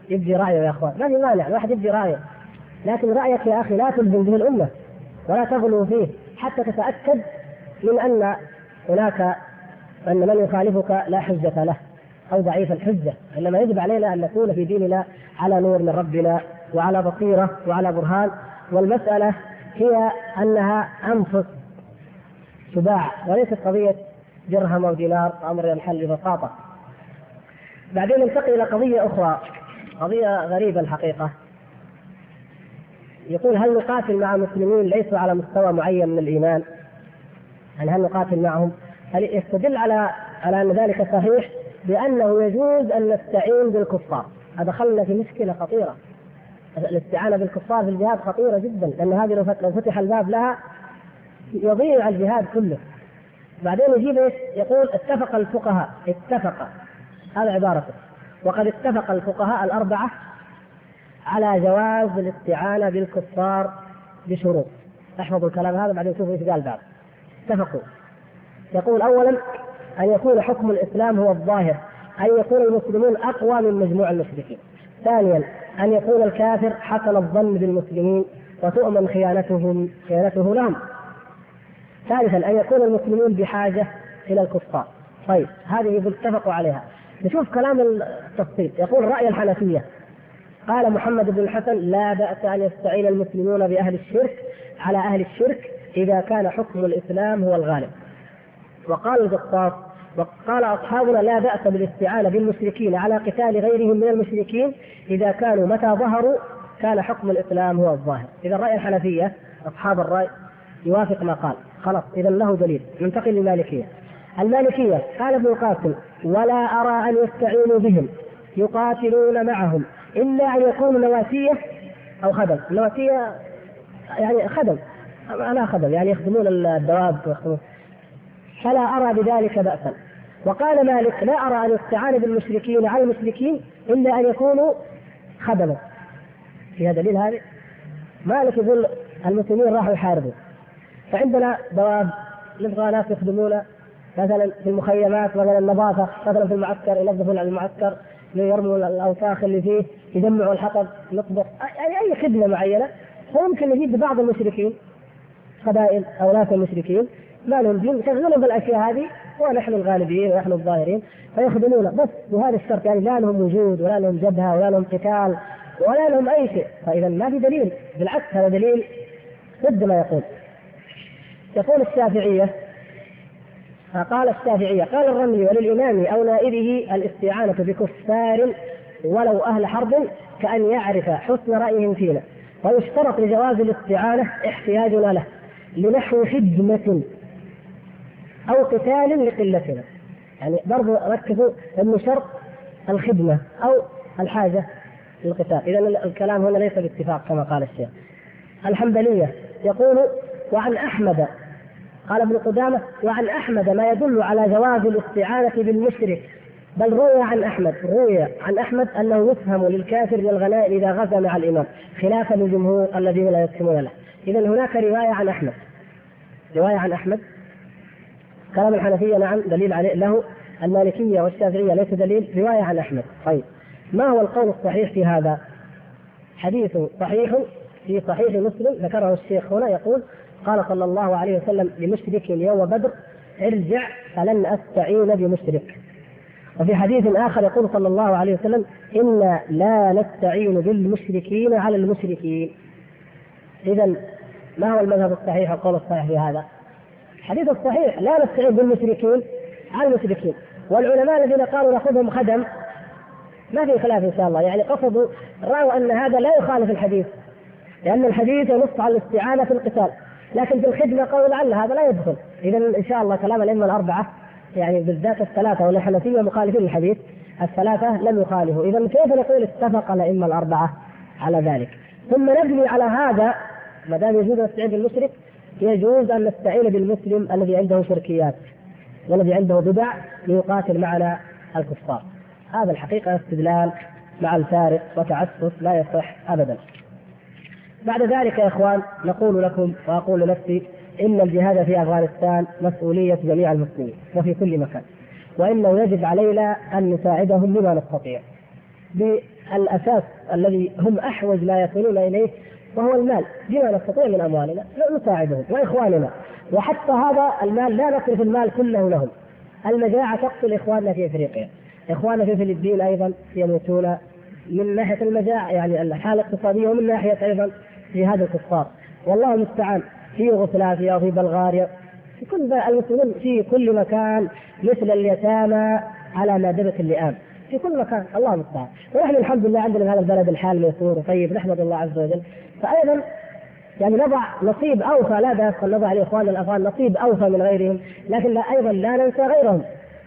A: يبدي رأيه يا أخوان، ما في مانع الواحد يبدي رأيه، لكن رأيك يا أخي لا تلزم به الأمة ولا تغلو فيه حتى تتأكد من أن هناك أن من يخالفك لا حجة له أو ضعيف الحجة. إنما يجب علينا أن نكون في ديننا على نور من ربنا وعلى بصيرة وعلى برهان، والمسألة هي أنها أنفس تباع وليست قضية درهم أو دينار، أمر الحل ببساطة. بعدين ننتقل إلى قضية أخرى، قضية غريبة الحقيقة. يقول هل نقاتل مع مسلمين ليسوا على مستوى معين من الإيمان؟ يعني هل نقاتل معهم؟ هل يستدل على أن ذلك صحيح بأنه يجوز أن نستعين بالكفار. دخلنا في مشكلة خطيرة، الاستعانة بالكفار في الجهاد خطيرة جدا، لأن هذه لو فتح الباب لها يضيع الجهاد كله. بعدين يجيب يقول اتفق الفقهاء، اتفق، هذا عبارته، وقد اتفق الفقهاء الأربعة على جواز الاستعانة بالكفار بشروط. احفظوا الكلام هذا بعدين شوفوا ايش قال بعد. اتفقوا، يقول أولا أن يكون حكم الإسلام هو الظاهر، أن يكون المسلمون أقوى من مجموع المشركين. ثانيا أن يكون الكافر حسن الظن بالمسلمين وتؤمن خيانته لهم. ثالثا أن يكون المسلمون بحاجة إلى الكفار. طيب هذه اتفقوا عليها. نشوف كلام التفصيل. يقول رأي الحنفية، قال محمد بن الحسن لا بأس أن يستعين المسلمون بأهل الشرك على أهل الشرك إذا كان حكم الإسلام هو الغالب. وقال القصاص وقال أصحابنا لا بأس بالاستعانة بالمشركين على قتال غيرهم من المشركين إذا كانوا متى ظهروا كان حكم الإسلام هو الظاهر. إذا رأي الحنفية أصحاب الرأي يوافق ما قال، خلاص إذا له دليل. ننتقل للمالكية. المالكية قال ابن القاسم ولا أرى أن يستعينوا بهم يقاتلون معهم إلا أن يكونوا نواسية أو خدم. النواسية يعني خدم، أنا خدم يعني يخدمون الدواب، فلا أرى بذلك بأسا. وقال مالك لا أرى أن يستعان بالمشركين على المشركين إلا أن يكونوا خدما. فيها دليل هذا؟ مالك يقول المسلمين راحوا يحاربوا، فعندنا دواب نبغى ناس يخدمونا مثلا في المخيمات، مثلا النظافة، مثلا في المعسكر ينظفون المعسكر، يرموا الأوساخ اللي فيه، يجمعوا الحطب، نطبخ، أي خدمة معينة. فممكن نجيب بعض المشركين قبائل أو ناس المشركين ما لهم دين يشغلون بالأشياء هذه ونحن الغالبين ونحن الظاهرين فيخدمون، بس بهذا الشرط يعني لا لهم وجود ولا لهم جبهة ولا لهم قتال ولا لهم أي شيء. فإذا ما في دليل، بالعكس هذا دليل ضد ما يقول. يقول الشافعية، قال الشافعية قال الرملي وللإمام أو نائبه الاستعانة بكفار ولو أهل حرب كأن يعرف حسن رأيهم فينا، ويشترط لجواز الاستعانة احتياجنا له لنحو خدمة أو قتال لقلتنا. يعني برضو ركزوا أنه شرط الخدمة أو الحاجة للقتال. إذن الكلام هنا ليس باتفاق كما قال الشيخ. الحنبلية يقول وعن أحمد، قال ابن قدامة وعن أحمد ما يدل على جواز الاستعانة بالمشرك، بل روي عن أحمد أنه يفهم للكافر للغنائم إذا غزا مع الإمام خلافا للجمهور الذين لا يسلمون له. إذن هناك رواية عن أحمد. كلام الحنفية نعم دليل عليه له، المالكية والشافعية ليس دليل، رواية عن أحمد. طيب ما هو القول الصحيح في هذا؟ حديث صحيح في صحيح مسلم ذكره الشيخ هنا، يقول قال صلى الله عليه وسلم لمشرك يوم بدر ارجع فلن أستعين بمشرك. وفي حديث آخر يقول صلى الله عليه وسلم إنا لا نستعين بالمشركين على المشركين. إذن ما هو المذهب الصحيح والقول الصحيح في هذا؟ الحديث الصحيح لا نستعين بالمشركين على المشركين، والعلماء الذين قالوا نأخذهم خدم ما في خلاف إن شاء الله، يعني قصدوا رأوا أن هذا لا يخالف الحديث، لأن الحديث ينص على الاستعانة في القتال، لكن في الخدمة قالوا لعل هذا لا يدخل. إذن إن شاء الله كلام الأئمة الأربعة يعني بالذات الثلاثة والحنفية مخالفين للحديث، الثلاثة لم يخالفوا. إذن كيف نقول اتفق الأئمة الأربعة على ذلك؟ ثم نبني على هذا ما دام يجوز نستعين بالمشرك يجوز أن نستعين بالمسلم الذي عنده شركيات والذي عنده بدع ليقاتل معنا الكفار. هذا الحقيقة استدلال مع الفارق وتعسف لا يصح أبدا. بعد ذلك يا إخوان نقول لكم وأقول لنفسي إن الجهاد في أفغانستان مسؤولية جميع المسلمين وفي كل مكان، وإنه يجب علينا أن نساعدهم بما نستطيع بالأساس الذي هم أحوج ما يصلون إليه وهو المال، بما نستطيع من أموالنا نساعدهم وإخواننا. وحتى هذا المال لا نصرف المال كله لهم. المجاعة تقتل إخواننا في أفريقيا، إخواننا في فلسطين أيضا يموتون من ناحية المجاعة، يعني الحالة الاقتصادية، ومن ناحية أيضا جهاد الكفار. والله المستعان في يوغوسلافيا وفي بلغاريا، في كل المسلمين في كل مكان مثل اليتامى على مادبة اللئام في كل مكان، الله المستعان. ونحن الحمد لله عندنا في هذا البلد الحال ميسور وطيب، نحمد الله عز وجل. فأيضا يعني نضع نصيب أوفى، لا بأس نضع لإخواننا الأفغان نصيب أوفى من غيرهم، لكن لا أيضا لا ننسى غيرهم.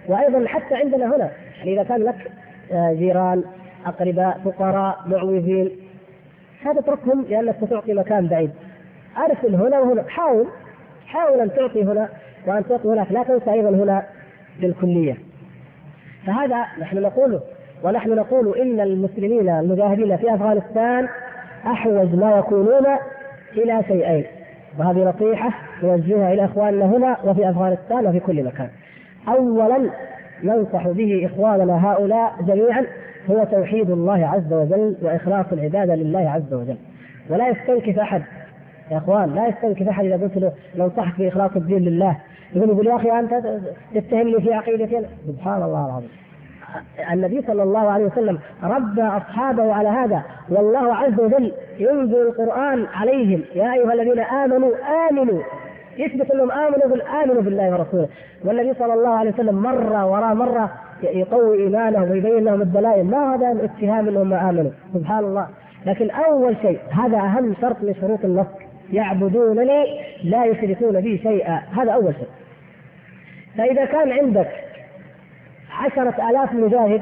A: وأيضا حتى عندنا هنا يعني إذا كان لك جيران أقرباء فقراء معوزين، هذا تتركهم لأنك ستعطي مكان بعيد، أرسل هنا وهنا، حاول أن تعطي هنا وأن تعطي هناك، لا تنسى أيضا هنا بالكلية. فهذا نحن نقوله، ونحن نقول إن المسلمين المجاهدين في أفغانستان أحوج ما يكونون إلى شيئين، وهذه نصيحة نوجهها إلى إخواننا هنا وفي أفغانستان وفي كل مكان. أولا ننصح به إخواننا هؤلاء جميعا هو توحيد الله عز وجل وإخلاص العبادة لله عز وجل. ولا يستنكف أحد يا إخوان، لا يستنكف أحد إذا قلت له ننصحك بإخلاص الدين لله، يقول يا أخي أنت تتهمني في عقيدتي. سبحان الله العظيم، النبي صلى الله عليه وسلم ربى أصحابه على هذا، والله عز وجل ينزل القرآن عليهم يا أيها الذين آمنوا آمنوا، يثبت أنهم آمنوا بالله ورسوله. والنبي صلى الله عليه وسلم مرة وراء مرة يقوي إيمانهم ويبين لهم الدلائل، ما هذا الاتهام أنهم ما آمنوا، سبحان الله. لكن أول شيء، هذا أهم شرط من شروط النصر، يعبدونني لا يشركون بي شيئا، هذا أول شيء. فإذا كان عندك 10,000 مجاهد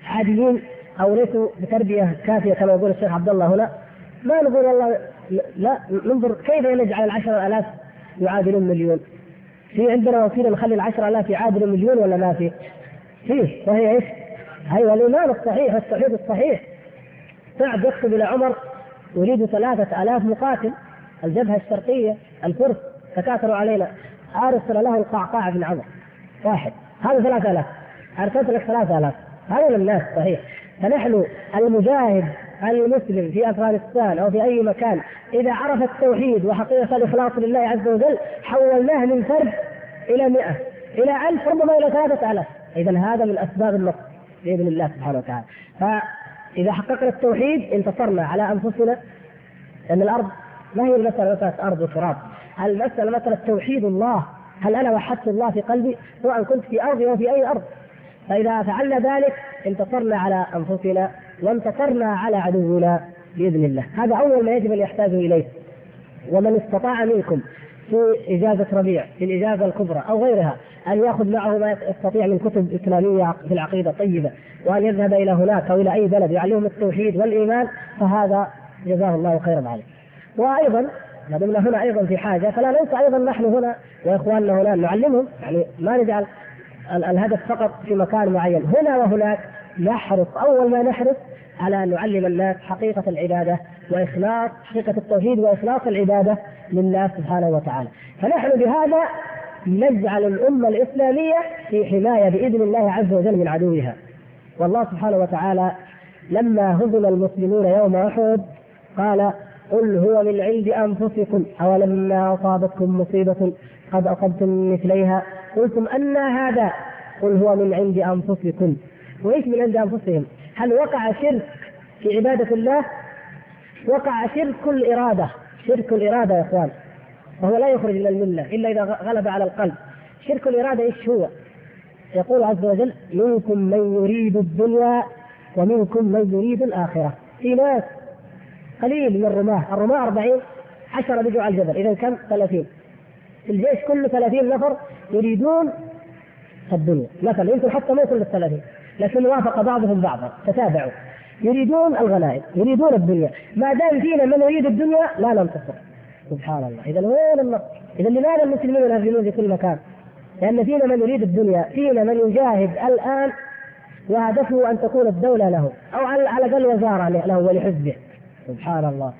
A: عاديين أو ليسوا بتربية كافية كما يقول الشيخ عبد الله هنا، ما نقول والله لا، ننظر كيف نجعل 10,000 يعادلون مليون. في عندنا وسيلة نخلي 10,000 يعادلوا مليون ولا ما في؟ فيه، وهي ايش؟ هي الإيمان الصحيح والتوحيد الصحيح. سعد يكتب إلى عمر يريد 3,000 مقاتل، الجبهة الشرقية الفرس تكاثروا علينا، أرسل له القعقاع بن عمرو واحد، هذا 3,000، أرسلت لك 3,000، هذا الناس صحيح. فنحن المجاهد المسلم في أفغانستان أو في أي مكان إذا عرف التوحيد وحقيقة الإخلاص لله عز وجل حولناه من فرد إلى 100 إلى 1000 ربما إلى 3,000. إذن هذا من أسباب النصر بإذن الله سبحانه وتعالى. فإذا حققنا التوحيد انتصرنا على أنفسنا، لأن الأرض ما هي مسألة أرض وتراب، المسألة مثلا توحيد الله، هل أنا وحدت الله في قلبي سواء كنت في أرضي أو في أي أرض. فإذا فعلنا ذلك انتصرنا على أنفسنا وانتصرنا على عدونا بإذن الله. هذا أول ما يجب أن يحتاج إليه. ومن استطاع منكم في إجازة ربيع في الإجازة الكبرى أو غيرها أن يأخذ معه ما يستطيع من كتب إسلامية في العقيدة طيبة، وأن يذهب إلى هناك أو إلى أي بلد يعلمهم التوحيد والإيمان، فهذا جزاه الله خيرا عليه. وأيضا ما دمنا هنا أيضا في حاجة، فلا ننسى أيضا نحن هنا وإخواننا هنا نعلمهم، يعني ما نجعل الهدف فقط في مكان معين، هنا وهناك نحرص، أول ما نحرص على أن نعلم الناس حقيقة العبادة وإخلاص حقيقة التوحيد وإخلاص العبادة لله سبحانه وتعالى. فنحن بهذا نجعل الأمة الإسلامية في حماية بإذن الله عز وجل من عدوها. والله سبحانه وتعالى لما هزم المسلمون يوم أحد قال قل هو من عند أنفسكم أولما أصابتكم مصيبة قد أصبتم مثليها قلتم أن هذا قل هو من عند أنفسكم. وإيش من عند أنفسهم؟ هل وقع شرك في عبادة الله؟ وقع شرك الإرادة، شرك الإرادة يا إخوان، وهو لا يخرج من الملة إلا إذا غلب على القلب. شرك الإرادة إيش هو؟ يقول عز وجل منكم من يريد الدنيا ومنكم من يريد الآخرة. في ناس قليل من الرماة 40 10 بيجوا على الجبل، إذا كم 30 في الجيش كله 30 نفر يريدون الدنيا مثلا، يمكن حتى ما يوصل لل30 لكن وافق بعضهم بعضا تتابعوا، يريدون الغنائم يريدون الدنيا. ما دام فينا من يريد الدنيا لا ننتصر. سبحان الله. إذا وين النصر؟ إذا لماذا المسلمين يهاجمون في كل مكان؟ لأن فينا من يريد الدنيا، فينا من يجاهد الآن وهدفه أن تكون الدولة له أو على الأقل وزارة له ولحزبه، سبحان الله.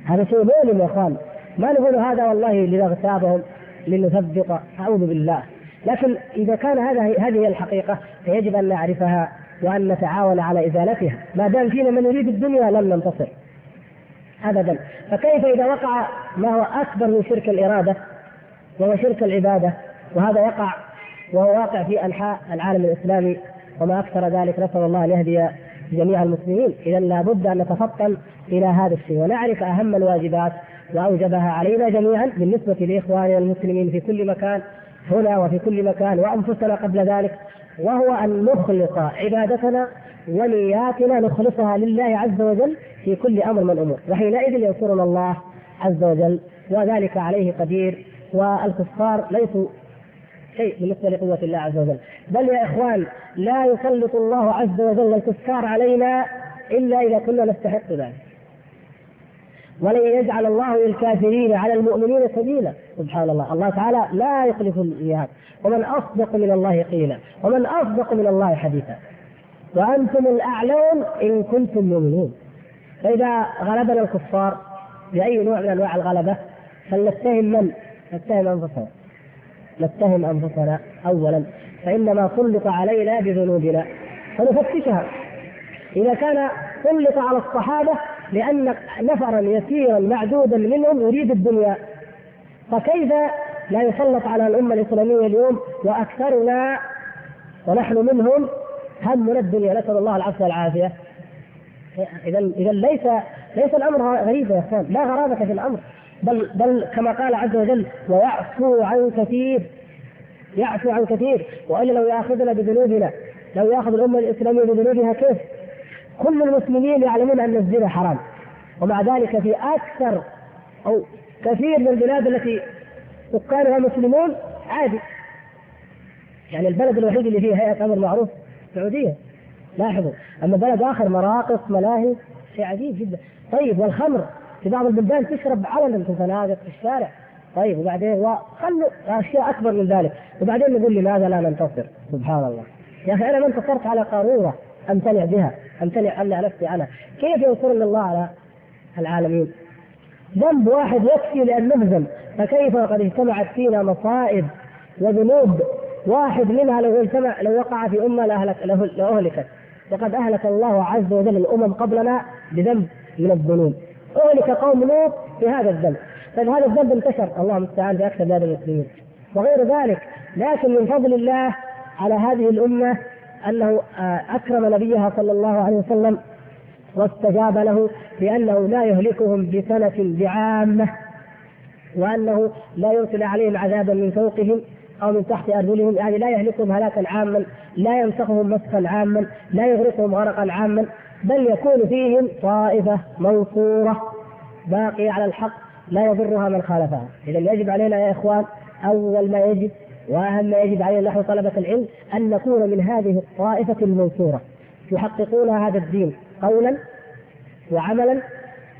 A: هذا شيء مؤلم يا اخوان. ما نقول هذا والله لنغتابهم لنثبط، اعوذ بالله. لكن اذا كان هذه الحقيقه فيجب ان نعرفها وان نتعاون على ازالتها. ما دام فينا من يريد الدنيا لن ننتصر ابدا. فكيف اذا وقع ما هو اكبر من شرك الاراده وهو شرك العباده، وهذا يقع وهو واقع في انحاء العالم الاسلامي وما اكثر ذلك، نسال الله ان يهدي جميع المسلمين. اذا لابد ان نتفطن الى هذا الشيء ونعرف اهم الواجبات واوجبها علينا جميعا بالنسبه لاخواننا المسلمين في كل مكان هنا وفي كل مكان، وانفسنا قبل ذلك، وهو ان نخلص عبادتنا ونياتنا نخلصها لله عز وجل في كل امر من الامور، وحينئذ ينصرنا الله عز وجل، وذلك عليه قدير. والكفار ليسوا شيء بالنسبه لقوه الله عز وجل. بل يا اخوان لا يسلط الله عز وجل الكفار علينا الا اذا كنا نستحق ذلك، ولن يجعل الله للكافرين على المؤمنين سبيلا. سبحان الله. الله تعالى لا يخلف الميعاد، ومن اصدق من الله قيلا ومن اصدق من الله حديثا، وانتم الاعلون ان كنتم مؤمنين. فاذا غلبنا الكفار باي نوع من انواع الغلبه فلنتهم من؟ نتهم انفسنا اولا، فانما سلط علينا بذنوبنا فنفتشها. اذا كان سلط على الصحابه لان نفرا يسيرا معدودا منهم يريد الدنيا، فكيف لا يسلط على الامه الاسلاميه اليوم واكثرنا ونحن منهم همنا الدنيا، نسال الله العفو والعافيه. اذا ليس الامر غريب يا اخوان، لا غرابه في الامر، بل كما قال عز وجل ويعفو عن كثير. وإلا لو يأخذنا بذنوبنا، لو يأخذ الأمة الإسلامية بذنوبها كيف؟ كل المسلمين يعلمون أن الزنا حرام، ومع ذلك في أكثر أو كثير من البلاد التي سكانها مسلمون عادي. يعني البلد الوحيد اللي فيه هيئة أمر معروف السعودية، لاحظوا. أما بلد آخر مراقص ملاهي، شيء عجيب جدا. طيب والخمر في بعض البلدان تشرب علنا في الفنادق في الشارع. طيب وبعدين خلوا أشياء أكبر من ذلك، وبعدين نقول لماذا لا ننتصر؟ سبحان الله يا أخي، أنا ما انتصرت على قارورة أمتنع بها، أمنع نفسي عنها. كيف ينصرني الله على العالمين؟ ذنب واحد يكفي لأن نهزم، فكيف قد اجتمعت فينا مصائب وذنوب واحد منها لو وقع في أمة لأهلكت. وقد أهلك الله عز وجل الأمم قبلنا بذنب من الذنوب، أهلك قوم لوط بهذا الذنب، فهذا الذنب انتشر الله المستعان في أكثر بلاد المسلمين وغير ذلك. لكن من فضل الله على هذه الأمة أنه أكرم نبيها صلى الله عليه وسلم واستجاب له بأنه لا يهلكهم بسنة بعامة، وأنه لا يرسل عليهم عذابا من فوقهم أو من تحت أرجلهم، يعني لا يهلكهم هلاكا عاما، لا يمسخهم مسخا عاما، لا يغرقهم غرقا عاما، بل يكون فيهم طائفة منصورة باقية على الحق لا يضرها من خالفها. إذا يجب علينا يا إخوان أول ما يجب وأهم ما يجب علينا نحن طلبة العلم أن نكون من هذه الطائفة المنصورة يحققون هذا الدين قولا وعملا،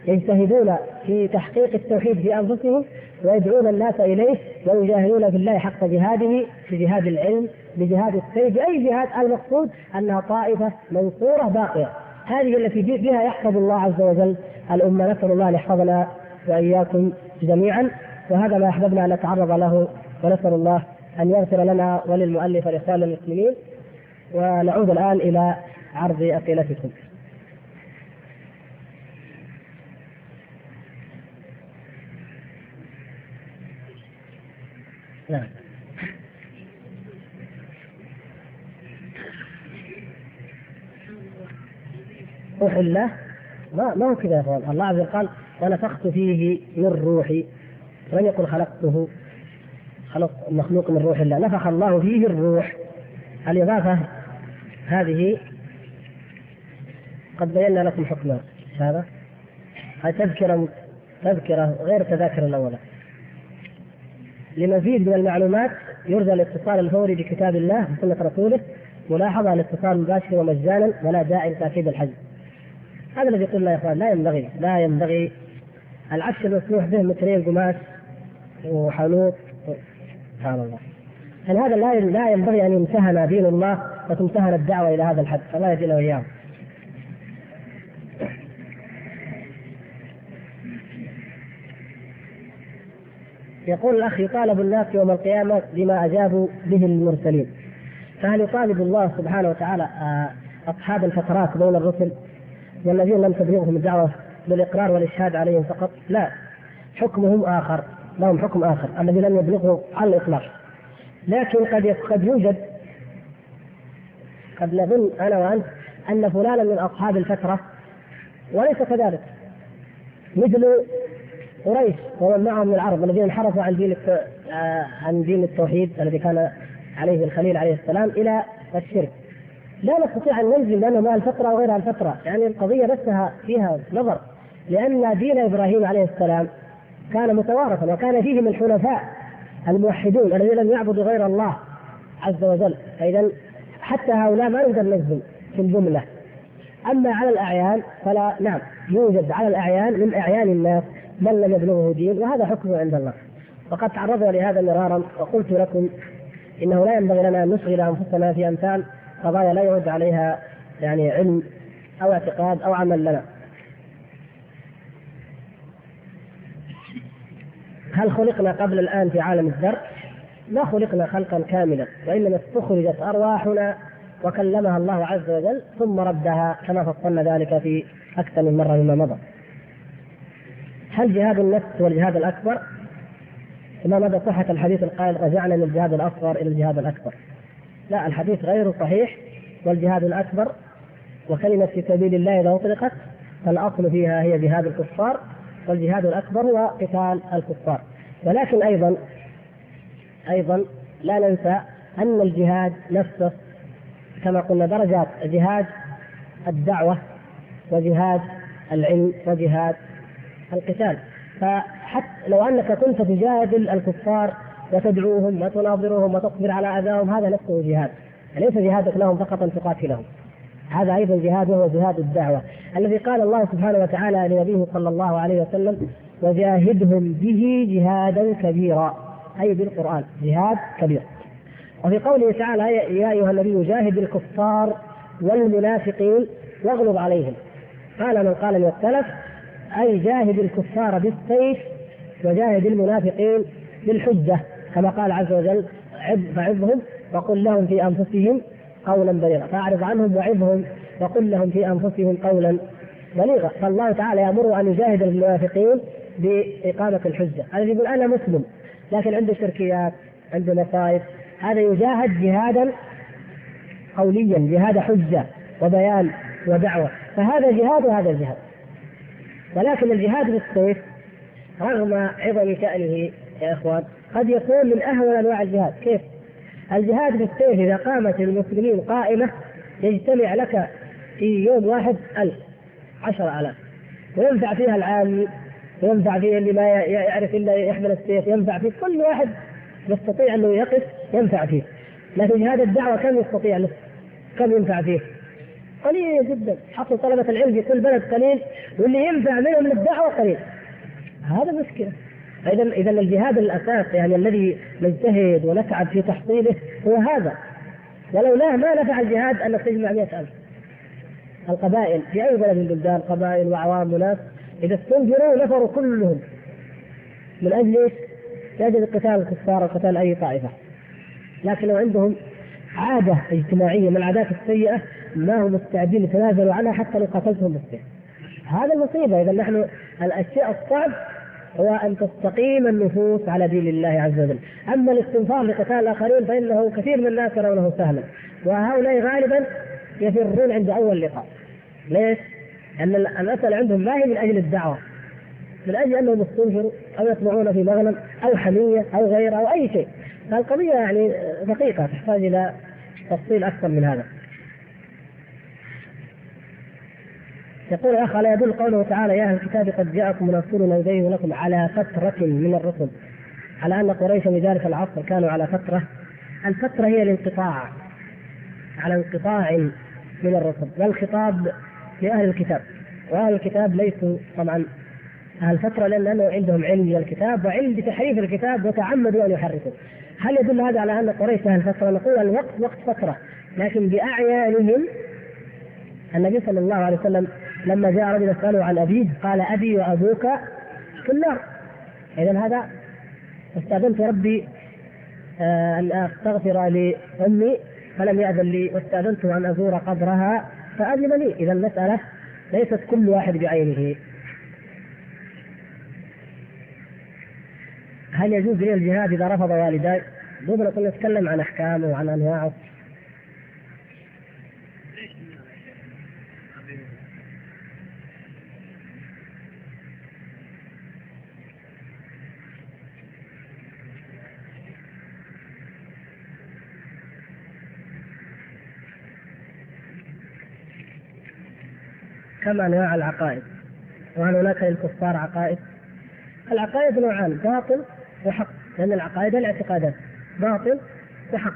A: يجتهدون في تحقيق التوحيد في أنفسهم ويدعون الناس إليه ويجاهدون في الله حق جهاده، في جهاد العلم، بجهاد السيف، بأي جهاد. المقصود أنها طائفة منصورة باقية، هذه التي بها يحفظ الله عز وجل الأمة. نسأل الله أن يحفظنا وإياكم جميعا، وهذا ما أحببنا أن نتعرض له، ونسأل الله أن يغفر لنا وللمؤلف والإخوان المسلمين. ونعود الآن إلى عرض أسئلتكم. نعم. روح الله ما هو كذا يا اخوان. الله عز وجل قال ونفخت فيه من روحي، ولم يقل خلقته، خلق المخلوق من روح الله، نفخ الله فيه الروح. الإضافة هذه قد بينا لكم حكمها، هذا تذكرة غير تذاكر الأولى. لمزيد من المعلومات يرجى الاتصال الفوري بكتاب الله وسنة رسوله، ملاحظة الاتصال مباشر ومجانا ولا داعي لتأكيد الحجز. هذا الذي قلنا يا اخوان لا ينبغي العفش المسموح به مترين قماش وحنوط. سبحان الله. يعني هذا لا ينبغي ان يمتهن دين الله وتمتهن الدعوه الى هذا الحد. الله يجزينا واياهم. يقول الأخ: يطالب الناس يوم القيامة بما أجابوا به المرسلين، فهل يطالب الله سبحانه وتعالى أصحاب الفترات بين الرسل والذين لم تبلغهم الدعوة بالإقرار والإشهاد عليهم فقط؟ لا، حكمهم آخر، لهم حكم آخر الذي لم يبلغه على الإطلاق. لكن قد يوجد، قد نظن أنا وأنت أن فلانا من أصحاب الفترة وليس كذلك، مثل قريش ومن معهم من العرب الذين انحرفوا عن دين التوحيد الذي كان عليه الخليل عليه السلام إلى الشرك. لا نستطيع أن ننزل لأنه مع الفترة وغير الفترة، يعني القضية نفسها فيها نظر، لأن دين إبراهيم عليه السلام كان متوارثا وكان فيه من الحنفاء الموحدون الذين لم يعبدوا غير الله عز وجل، فإذا حتى هؤلاء ما نقدر نجزم في الجملة. أما على الأعيان فلا، نعم يوجد على الأعيان من أعيان الناس من لم يبلغه دين، وهذا حكمه عند الله. وقد تعرضنا لهذا مرارا وقلت لكم إنه لا ينبغي لنا أن نشغل أنفسنا في أمثال قضايا لا يعد عليها يعني علم أو اعتقاد أو عمل لنا. هل خلقنا قبل الآن في عالم الذر؟ ما خلقنا خلقا كاملا، وإنما استخرجت أرواحنا وكلمها الله عز وجل ثم ردها كما فصلنا ذلك في أكثر من مرة مما مضى. هل جهاد النفس هو الجهاد الأكبر؟ ما مدى صحة الحديث القائل رجعنا من الجهاد الأصغر إلى الجهاد الأكبر؟ لا، الحديث غير صحيح. والجهاد الأكبر وكلمة في سبيل الله إذا أطلقت فالأصل فيها هي جهاد الكفار، والجهاد الأكبر هو قتال الكفار. ولكن أيضا لا ننسى أن الجهاد نفسه كما قلنا درجات: جهاد الدعوة وجهاد العلم وجهاد القتال. فحتى لو أنك كنت تجادل الكفار وتدعوهم وتناظرهم وتصبر على أذاهم، هذا نفسه جهاد، ليس جهادك لهم فقط أن تقاتلهم، هذا أيضا جهاد وهو جهاد الدعوة الذي قال الله سبحانه وتعالى لنبيه صلى الله عليه وسلم: وجاهدهم به جهادا كبيرا، أي بالقرآن جهاد كبير. وفي قوله تعالى: يا أيها النبي جاهد الكفار والمنافقين واغلظ عليهم، قال من قال من السلف: أي جاهد الكفار بالسيف وجاهد المنافقين بالحجة، كما قال عز وجل: فعظهم وقل لهم في أنفسهم قولا بليغا، فأعرض عنهم وعظهم وقل لهم في أنفسهم قولا بليغا. فالله تعالى يأمر أن يجاهد المنافقين بإقامة الحجة. هذا يقول أنا مسلم لكن عنده شركيات، عنده مصائب، هذا يجاهد جهادا قوليا، جهاد حجة وبيان ودعوة، فهذا جهاد وهذا جهاد. ولكن الجهاد بالسيف رغم عظم شأنه يا إخوان قد يكون من أهون أنواع الجهاد. كيف؟ الجهاد بالسيف إذا قامت المسلمين قائمة يجتمع لك في يوم واحد 1000 10,000، وينفع فيها العامي، وينفع فيه اللي ما يعرف إلا يحمل السيف، ينفع فيه كل واحد يستطيع أنه يقف ينفع فيه. لكن جهاد الدعوة كم يستطيع له؟ كم ينفع فيه؟ قليل جدا. حصل طلبة العلم في كل بلد قليل، واللي ينفع منهم للدعوة قليل. هذا مشكلة. إذا الجهاد الأساس يعني الذي نجتهد ونتعب في تحصيله هو هذا، ولولاه ما نفع الجهاد أن تجمع 100,000. القبائل في أي بلد من البلدان قبائل وعوام وناس إذا استنفروا نفروا كلهم من أجل يجب قتال الكفار وقتال أي طائفة. لكن لو عندهم عادة اجتماعية من العادات السيئة ما هم مستعدين يتنازلوا عنها حتى لو قتلتهم بالسيف. هذا المصيبة. إذا نحن الأشياء الصعب هو أن تستقيم النفوس على دين الله عز وجل. أما الاستنفار لقتال الآخرين فإنه كثير من الناس يرونه سهلا، وهؤلاء غالبا يفرون عند أول لقاء. ليش؟ أن المسألة عندهم ما هي من أجل الدعوة، من أجل أنهم يستنفروا أو يطمعون في مغنم أو حمية أو غيره أو أي شيء. فالقضية يعني دقيقة تحتاج إلى تفصيل أكثر من هذا. يقول الأخ: لا يدل قوله تعالى: يا أهل الكتاب قد جاءكم رسولنا يبين لكم على فترة من الرسل، على أن قريشا في ذلك العصر كانوا على فترة. الفترة هي الانقطاع، على انقطاع من الرسل، والخطاب لأهل الكتاب، وأهل الكتاب ليسوا طبعا أهل فترة لأنه عندهم علم بالكتاب وعلم بتحريف الكتاب وتعمدوا أن يحرفوا. هل يدل هذا على أن قريش أهل فترة؟ نقول الوقت وقت فترة، لكن بأعيانهم. النبي صلى الله عليه وسلم لما جاء رجل يسأله عن أبيه قال: أبي وأبوك في النار. إذن هذا استأذنت ربي أن أستغفر لأمي فلم يأذن لي، واستأذنت أن أزور قبرها فأذن لي. إذا المسألة ليست كل واحد بعينه. هل يجوز لي الجهاد إذا رفض والداي؟ دوبنا كنا نتكلم عن أحكامه وعن أنواعه. كم أنواع العقائد؟ وهل هناك للكفار عقائد؟ العقائد نوعان، باطل وحق، لأن العقائد الاعتقادات باطل وحق.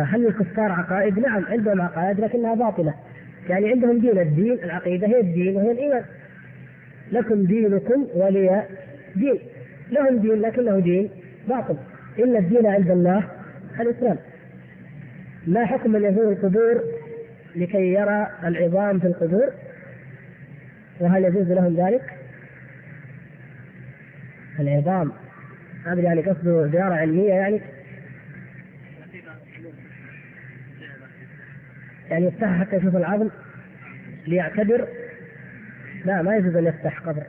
A: هل الكفار عقائد؟ نعم عندهم عقائد لكنها باطلة، يعني عندهم دين، الدين العقيدة هي الدين وهي الإيمان. لكم دينكم ولي دين، لهم دين لكنه دين باطل. إن الدين عند الله الإسلام. ما حكم من يزور القبور لكي يرى العظام في القبور، وهل يجوز لهم ذلك؟ العظام هذا يعني قصده زيارة علمية، يعني يفتح حتى يشوف العظم ليعتبر؟ لا، ما يجوز أن يفتح قبر.